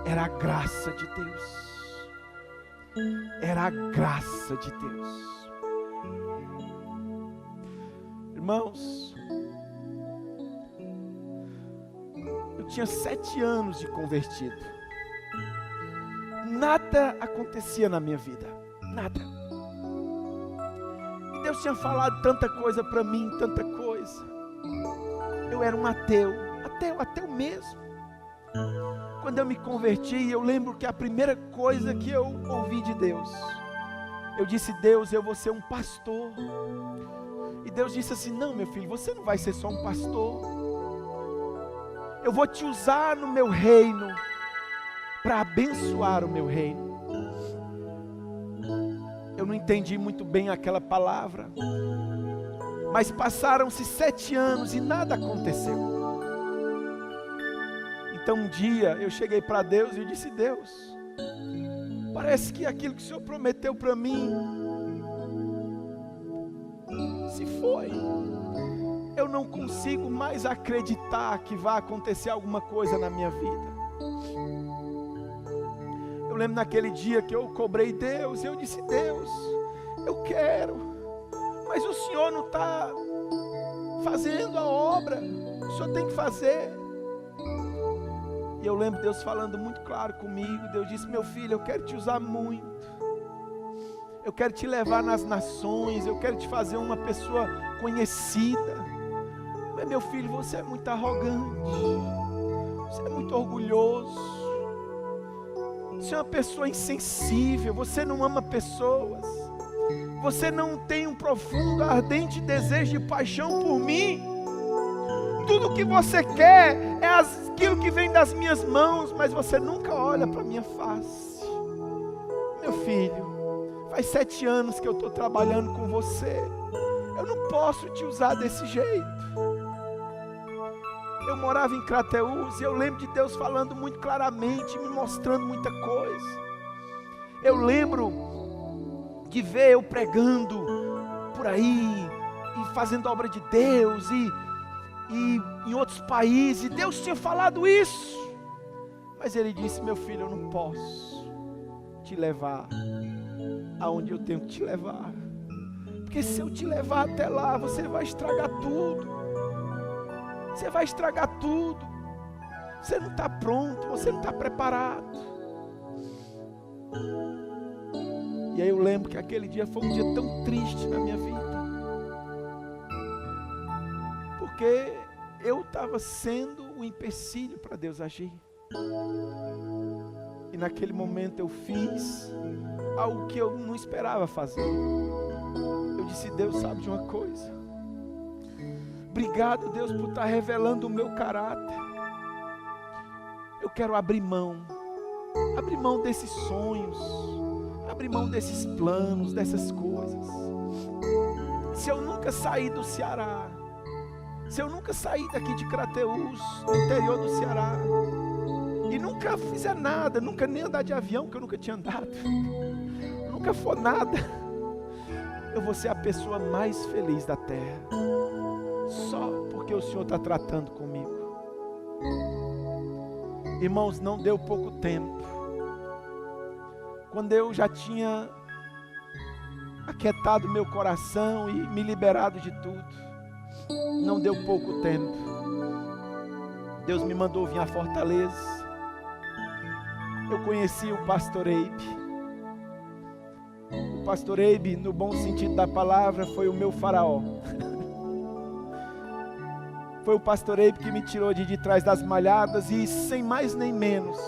era a graça de Deus. Era a graça de Deus. Irmãos, eu tinha 7 anos de convertido. Nada acontecia na minha vida, nada. E Deus tinha falado tanta coisa para mim, tanta coisa. Eu era um ateu mesmo. Quando eu me converti, eu lembro que a primeira coisa que eu ouvi de Deus, eu disse: Deus, eu vou ser um pastor. E Deus disse assim: não, meu filho, você não vai ser só um pastor. Eu vou te usar no meu reino, para abençoar o meu reino. Eu não entendi muito bem aquela palavra, mas passaram-se 7 anos e nada aconteceu. Então um dia eu cheguei para Deus e eu disse: Deus, parece que aquilo que o Senhor prometeu para mim se foi. Eu não consigo mais acreditar que vai acontecer alguma coisa na minha vida. Eu lembro naquele dia que eu cobrei Deus, eu disse: Deus, eu quero, mas o Senhor não está fazendo a obra, o Senhor tem que fazer. E eu lembro Deus falando muito claro comigo. Deus disse: meu filho, eu quero te usar muito, eu quero te levar nas nações, eu quero te fazer uma pessoa conhecida. Mas meu filho, você é muito arrogante, você é muito orgulhoso, você é uma pessoa insensível, você não ama pessoas, você não tem um profundo, ardente desejo de paixão por mim. Tudo que você quer é aquilo que vem das minhas mãos, mas você nunca olha para a minha face. Meu filho, faz 7 anos que eu estou trabalhando com você, eu não posso te usar desse jeito. Eu morava em Crateús e eu lembro de Deus falando muito claramente, me mostrando muita coisa. Eu lembro de ver eu pregando por aí, e fazendo obra de Deus, e em outros países. Deus tinha falado isso, mas Ele disse: meu filho, eu não posso te levar aonde eu tenho que te levar, porque se eu te levar até lá, você vai estragar tudo. Você vai estragar tudo. Você não está pronto, você não está preparado. E aí eu lembro que aquele dia foi um dia tão triste na minha vida, porque eu estava sendo um empecilho para Deus agir. E naquele momento eu fiz algo que eu não esperava fazer. Eu disse: Deus, sabe de uma coisa? Obrigado, Deus, por estar revelando o meu caráter. Eu quero abrir mão desses sonhos, abrir mão desses planos, dessas coisas. Se eu nunca sair do Ceará, se eu nunca sair daqui de Crateús, do interior do Ceará, e nunca fizer nada, nunca nem andar de avião, que eu nunca tinha andado, nunca for nada, eu vou ser a pessoa mais feliz da terra. Só porque o Senhor está tratando comigo. Irmãos, não deu pouco tempo. Quando eu já tinha aquietado meu coração e me liberado de tudo, não deu pouco tempo. Deus me mandou vir a Fortaleza. Eu conheci o pastor Eibe. O pastor Eibe, no bom sentido da palavra, foi o meu faraó. Foi o pastor Eibe que me tirou de trás das malhadas e, sem mais nem menos,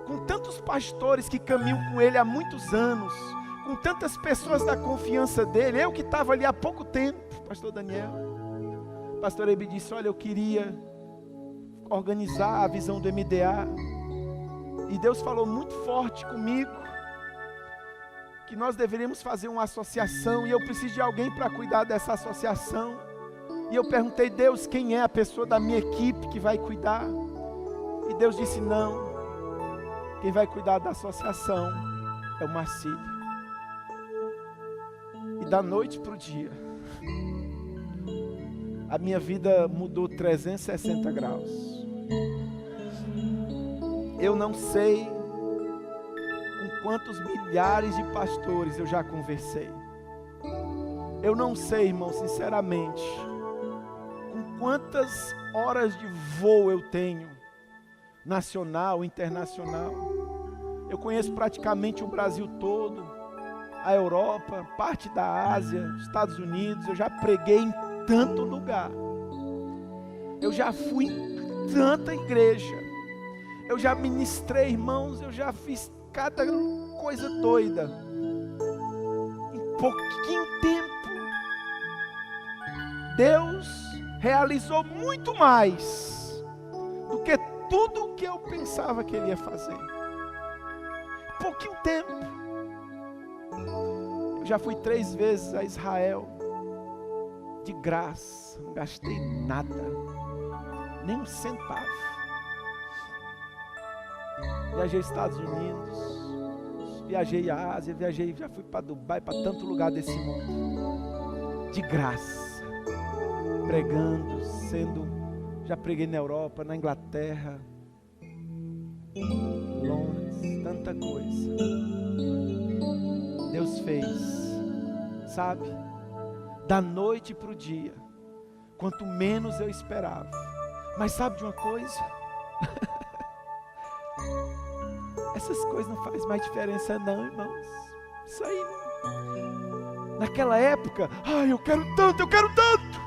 com tantos pastores que caminham com ele há muitos anos, com tantas pessoas da confiança dele, eu que estava ali há pouco tempo, pastor Daniel, pastor Eibe disse: olha, eu queria organizar a visão do MDA, e Deus falou muito forte comigo, que nós deveríamos fazer uma associação, e eu preciso de alguém para cuidar dessa associação. E eu perguntei: Deus, quem é a pessoa da minha equipe que vai cuidar? E Deus disse: não, quem vai cuidar da associação é o Marcílio. E da noite para o dia, a minha vida mudou 360 graus. Eu não sei com quantos milhares de pastores eu já conversei. Eu não sei, irmão, sinceramente, com quantas horas de voo eu tenho, nacional, internacional. Eu conheço praticamente o Brasil todo, a Europa, parte da Ásia, Estados Unidos. Eu já preguei em tanto lugar. Eu já fui em tanta igreja. Eu já ministrei, irmãos, eu já fiz cada coisa doida. Em pouquinho tempo, Deus realizou muito mais do que tudo o que eu pensava que Ele ia fazer. Em pouquinho tempo. Eu já fui 3 vezes a Israel, de graça, não gastei nada, nem um centavo. Viajei aos Estados Unidos, viajei à Ásia, já fui para Dubai, para tanto lugar desse mundo, de graça, pregando, já preguei na Europa, na Inglaterra, Londres, tanta coisa. Deus fez, sabe, da noite para o dia, quanto menos eu esperava. Mas sabe de uma coisa? Essas coisas não fazem mais diferença não, irmãos. Isso aí não. Naquela época, eu quero tanto, eu quero tanto.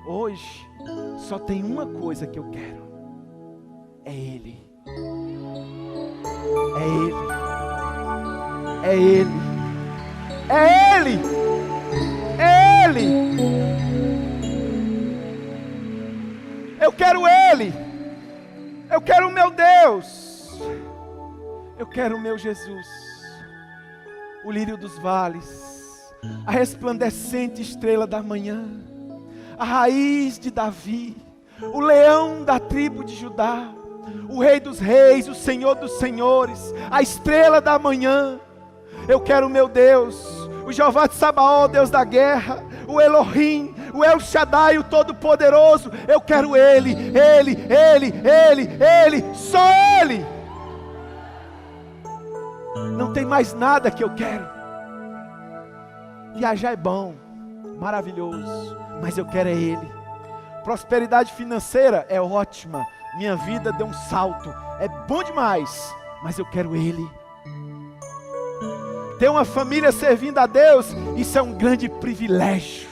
Hoje, só tem uma coisa que eu quero. É Ele. É Ele. É Ele. É Ele. É Ele. Eu quero Ele. Eu quero o meu Deus. Eu quero o meu Jesus, o lírio dos vales, a resplandecente estrela da manhã, a raiz de Davi, o leão da tribo de Judá, o rei dos reis, o senhor dos senhores, a estrela da manhã. Eu quero o meu Deus, o Jeová de Sabaó, Deus da guerra, o Elohim, o El Shaddai, o Todo-Poderoso. Eu quero Ele, Ele, Ele, Ele, Ele, só Ele. Não tem mais nada que eu quero. Viajar é bom, maravilhoso, mas eu quero é Ele. Prosperidade financeira é ótima, minha vida deu um salto, é bom demais, mas eu quero Ele. Ter uma família servindo a Deus, isso é um grande privilégio.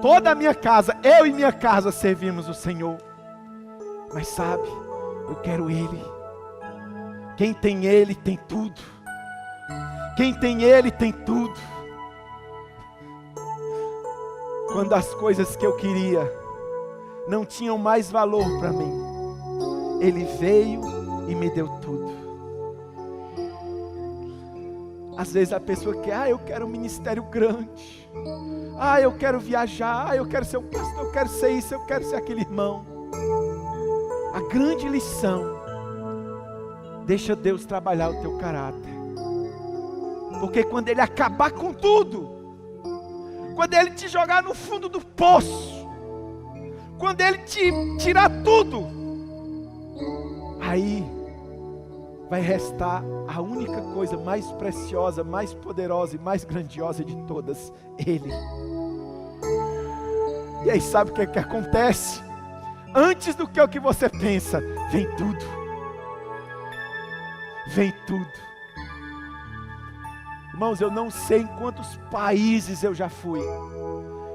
Toda a minha casa, eu e minha casa servimos o Senhor. Mas sabe, eu quero Ele. Quem tem Ele tem tudo. Quem tem Ele tem tudo. Quando as coisas que eu queria não tinham mais valor para mim, Ele veio e me deu tudo. Às vezes a pessoa quer, eu quero um ministério grande, eu quero viajar, eu quero ser um pastor, eu quero ser isso, eu quero ser aquele irmão. A grande lição: deixa Deus trabalhar o teu caráter. Porque quando Ele acabar com tudo, quando Ele te jogar no fundo do poço, quando Ele te tirar tudo, aí vai restar a única coisa mais preciosa, mais poderosa e mais grandiosa de todas, Ele. E aí sabe o que acontece? Antes do que o que você pensa, vem tudo. Vem tudo. Irmãos, eu não sei em quantos países eu já fui.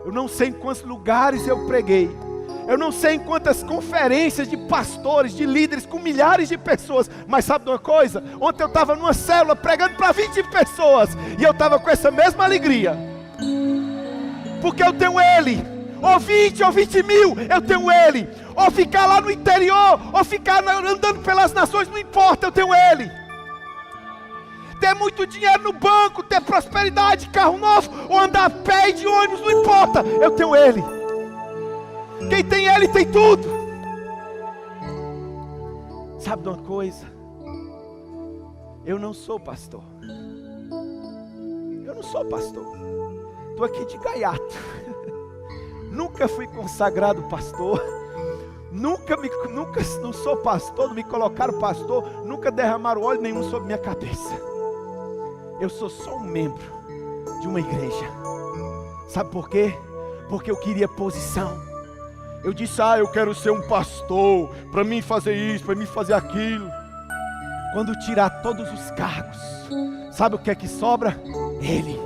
Eu não sei em quantos lugares eu preguei. Eu não sei em quantas conferências de pastores, de líderes, com milhares de pessoas. Mas sabe de uma coisa? Ontem eu estava numa célula pregando para 20 pessoas. E eu estava com essa mesma alegria. Porque eu tenho Ele. Ou 20, ou 20 mil, eu tenho Ele. Ou ficar lá no interior, ou ficar andando pelas nações, não importa, eu tenho Ele. Ter muito dinheiro no banco, ter prosperidade, carro novo, ou andar a pé e de ônibus, não importa, eu tenho Ele. Quem tem Ele tem tudo. Sabe de uma coisa? Eu não sou pastor. Eu não sou pastor. Estou aqui de gaiato. Nunca fui consagrado pastor. Nunca não sou pastor, não me colocaram pastor. Nunca derramaram óleo nenhum sobre minha cabeça. Eu sou só um membro de uma igreja. Sabe por quê? Porque eu queria posição. Eu disse, eu quero ser um pastor, para mim fazer isso, para mim fazer aquilo. Quando tirar todos os cargos, sabe o que é que sobra? Ele.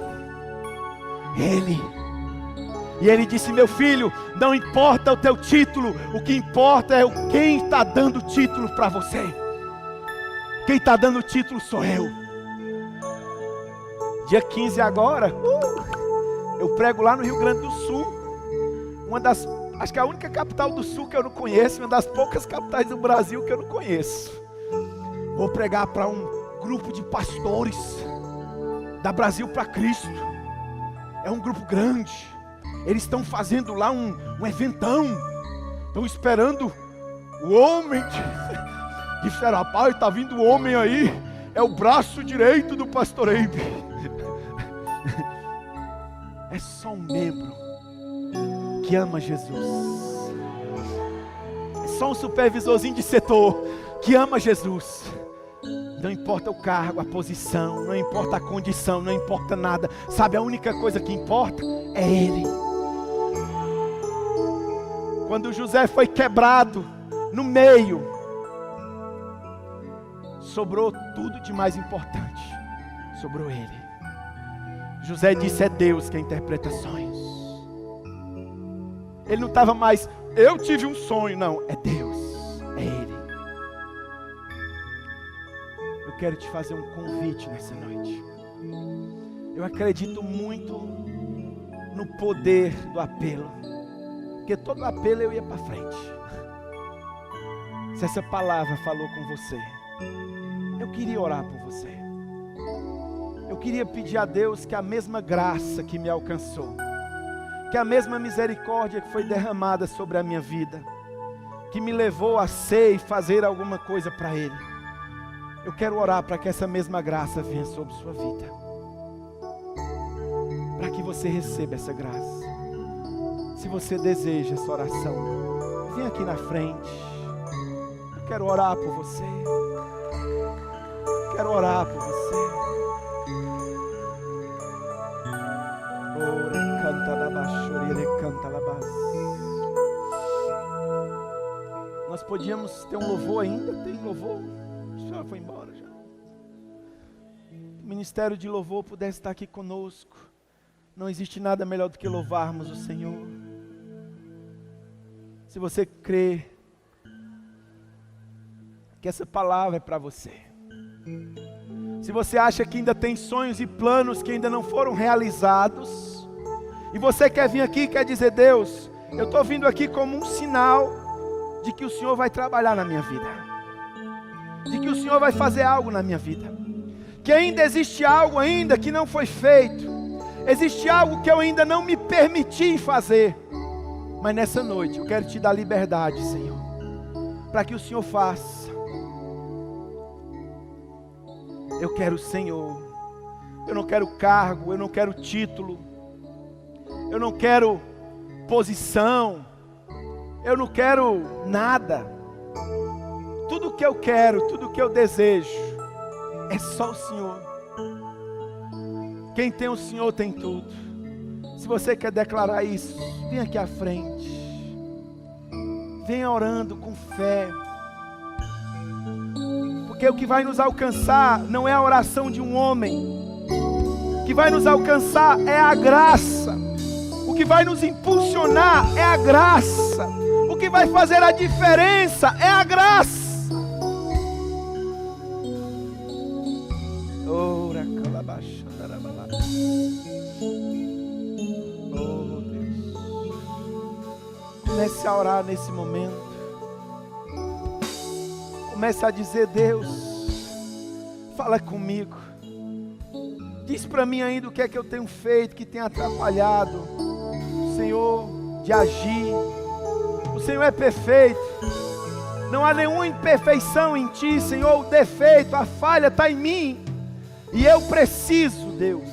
E Ele disse, meu filho, não importa o teu título, o que importa é quem está dando o título para você. Quem está dando o título sou eu. Dia 15 agora, eu prego lá no Rio Grande do Sul. Acho que é a única capital do Sul que eu não conheço, uma das poucas capitais do Brasil que eu não conheço. Vou pregar para um grupo de pastores, da Brasil para Cristo. É um grupo grande. Eles estão fazendo lá um eventão. Estão esperando o homem. Disseram, rapaz, está vindo o homem aí. É o braço direito do pastor Eibe. É só um membro que ama Jesus. É só um supervisorzinho de setor que ama Jesus. Não importa o cargo, a posição, não importa a condição, não importa nada. Sabe, a única coisa que importa é Ele. Quando José foi quebrado no meio, sobrou tudo de mais importante. Sobrou Ele. José disse, é Deus que interpreta sonhos. Ele não estava mais, eu tive um sonho, não, é Deus, é Ele. Eu quero te fazer um convite nessa noite. Eu acredito muito no poder do apelo. Porque todo apelo eu ia para frente. Se essa palavra falou com você, eu queria orar por você. Eu queria pedir a Deus que a mesma graça que me alcançou, que a mesma misericórdia que foi derramada sobre a minha vida, que me levou a ser e fazer alguma coisa para Ele, eu quero orar para que essa mesma graça venha sobre sua vida, para que você receba essa graça. Se você deseja essa oração, vem aqui na frente. Eu quero orar por você. Quero orar por você. Ore canta la baixoria, ele canta la base. Nós podíamos ter um louvor ainda? Tem louvor? A senhora foi embora já. O ministério de louvor pudesse estar aqui conosco. Não existe nada melhor do que louvarmos o Senhor. Se você crê que essa palavra é para você, se você acha que ainda tem sonhos e planos que ainda não foram realizados, e você quer vir aqui e quer dizer, Deus, eu estou vindo aqui como um sinal de que o Senhor vai trabalhar na minha vida, de que o Senhor vai fazer algo na minha vida, que ainda existe algo ainda que não foi feito, existe algo que eu ainda não me permiti fazer. Mas nessa noite eu quero te dar liberdade, Senhor, para que o Senhor faça. Eu quero, Senhor, Eu não quero cargo, eu não quero título, eu não quero posição, eu não quero nada. Tudo que eu quero, tudo que eu desejo é só o Senhor. Quem tem o Senhor tem tudo. Se você quer declarar isso, vem aqui à frente. Venha orando com fé. Porque o que vai nos alcançar não é a oração de um homem. O que vai nos alcançar é a graça. O que vai nos impulsionar é a graça. O que vai fazer a diferença é a graça. Ora, calabachandarabala. Oh, Deus. Comece a orar nesse momento. Comece a dizer: Deus, fala comigo. Diz para mim ainda o que é que eu tenho feito que tem atrapalhado o Senhor de agir. O Senhor é perfeito. Não há nenhuma imperfeição em Ti, Senhor. O defeito, a falha está em mim. E eu preciso, Deus.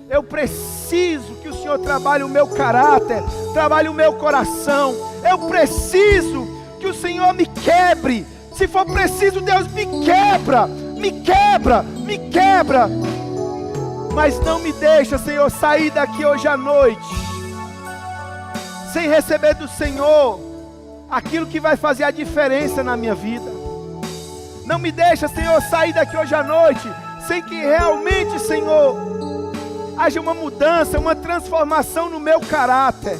Eu preciso que o Senhor trabalhe o meu caráter, trabalhe o meu coração. Eu preciso que o Senhor me quebre. Se for preciso, Deus, me quebra, me quebra, me quebra. Mas não me deixa, Senhor, sair daqui hoje à noite sem receber do Senhor aquilo que vai fazer a diferença na minha vida. Não me deixa, Senhor, sair daqui hoje à noite sem que realmente, Senhor, haja uma mudança, uma transformação no meu caráter.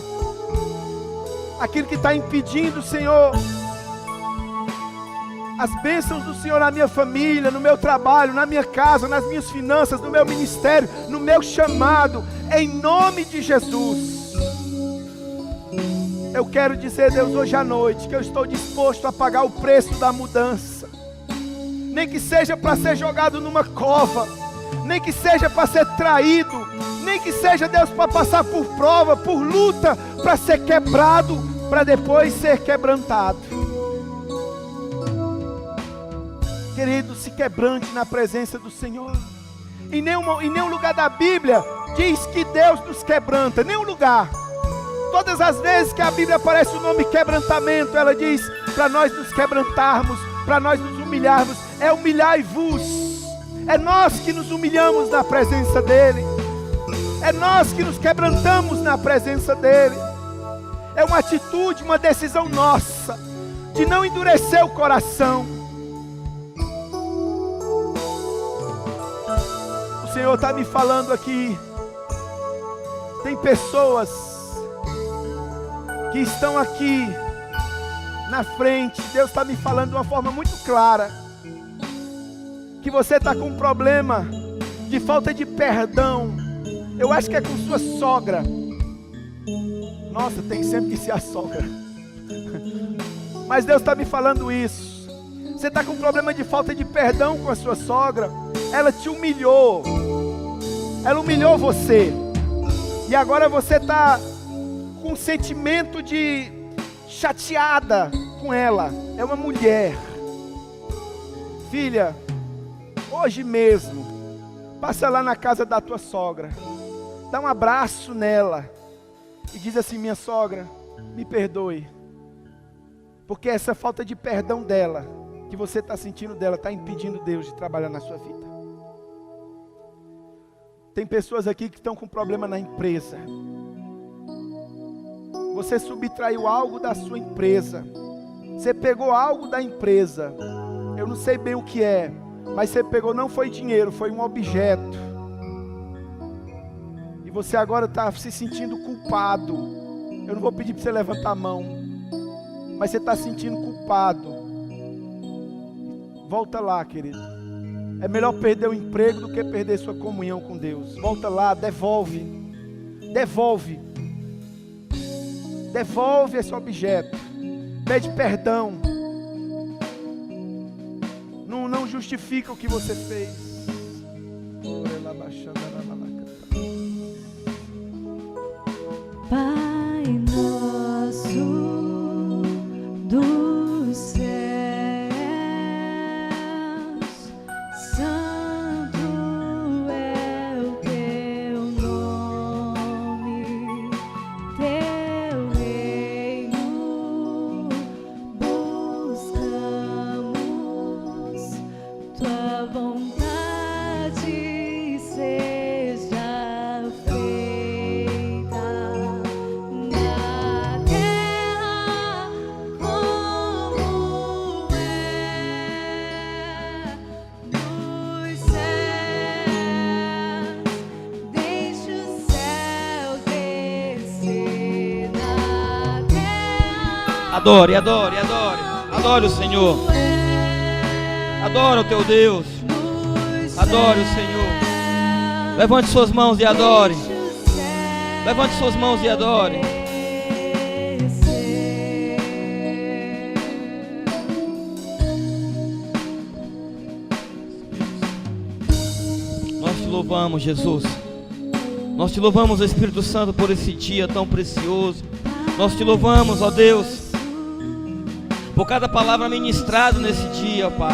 Aquilo que está impedindo, Senhor, as bênçãos do Senhor na minha família, no meu trabalho, na minha casa, nas minhas finanças, no meu ministério, no meu chamado, em nome de Jesus. Eu quero dizer, Deus, hoje à noite, que eu estou disposto a pagar o preço da mudança. Nem que seja para ser jogado numa cova, nem que seja para ser traído, nem que seja, Deus, para passar por prova, por luta, para ser quebrado, para depois ser quebrantado. Querido, se quebrante na presença do Senhor. Em nenhum lugar da Bíblia diz que Deus nos quebranta, nenhum lugar. Todas as vezes que a Bíblia aparece o nome quebrantamento, ela diz para nós nos quebrantarmos, para nós nos humilharmos. É humilhai-vos. É nós que nos humilhamos na presença dEle. É nós que nos quebrantamos na presença dEle. É uma atitude, uma decisão nossa de não endurecer o coração. O Senhor está me falando aqui. Tem pessoas que estão aqui na frente. Deus está me falando de uma forma muito clara. Que você está com um problema de falta de perdão. Eu acho que é com sua sogra. Nossa, tem sempre que ser a sogra. Mas Deus está me falando isso. Você está com um problema de falta de perdão com a sua sogra. Ela te humilhou. Ela humilhou você. E agora você está com um sentimento de chateada com ela. É uma mulher. Filha, hoje mesmo, passa lá na casa da tua sogra. Dá um abraço nela. E diz assim: minha sogra, me perdoe. Porque essa falta de perdão dela, que você está sentindo dela, está impedindo Deus de trabalhar na sua vida. Tem pessoas aqui que estão com problema na empresa. Você subtraiu algo da sua empresa. Você pegou algo da empresa. Eu não sei bem o que é, mas você pegou, não foi dinheiro, foi um objeto. E você agora está se sentindo culpado. Eu não vou pedir para você levantar a mão, mas você está se sentindo culpado. Volta lá, querido. É melhor perder o emprego do que perder sua comunhão com Deus. Volta lá, devolve. Devolve. Devolve esse objeto. Pede perdão. Não justifica o que você fez. Pai nosso do céu, santo é Adore, adore, adore. Adore o Senhor. Adore o teu Deus. Adore o Senhor. Levante suas mãos e adore. Levante suas mãos e adore. Nós te louvamos, Jesus. Nós te louvamos, Espírito Santo, por esse dia tão precioso. Nós te louvamos, ó Deus, por cada palavra ministrada nesse dia, ó Pai.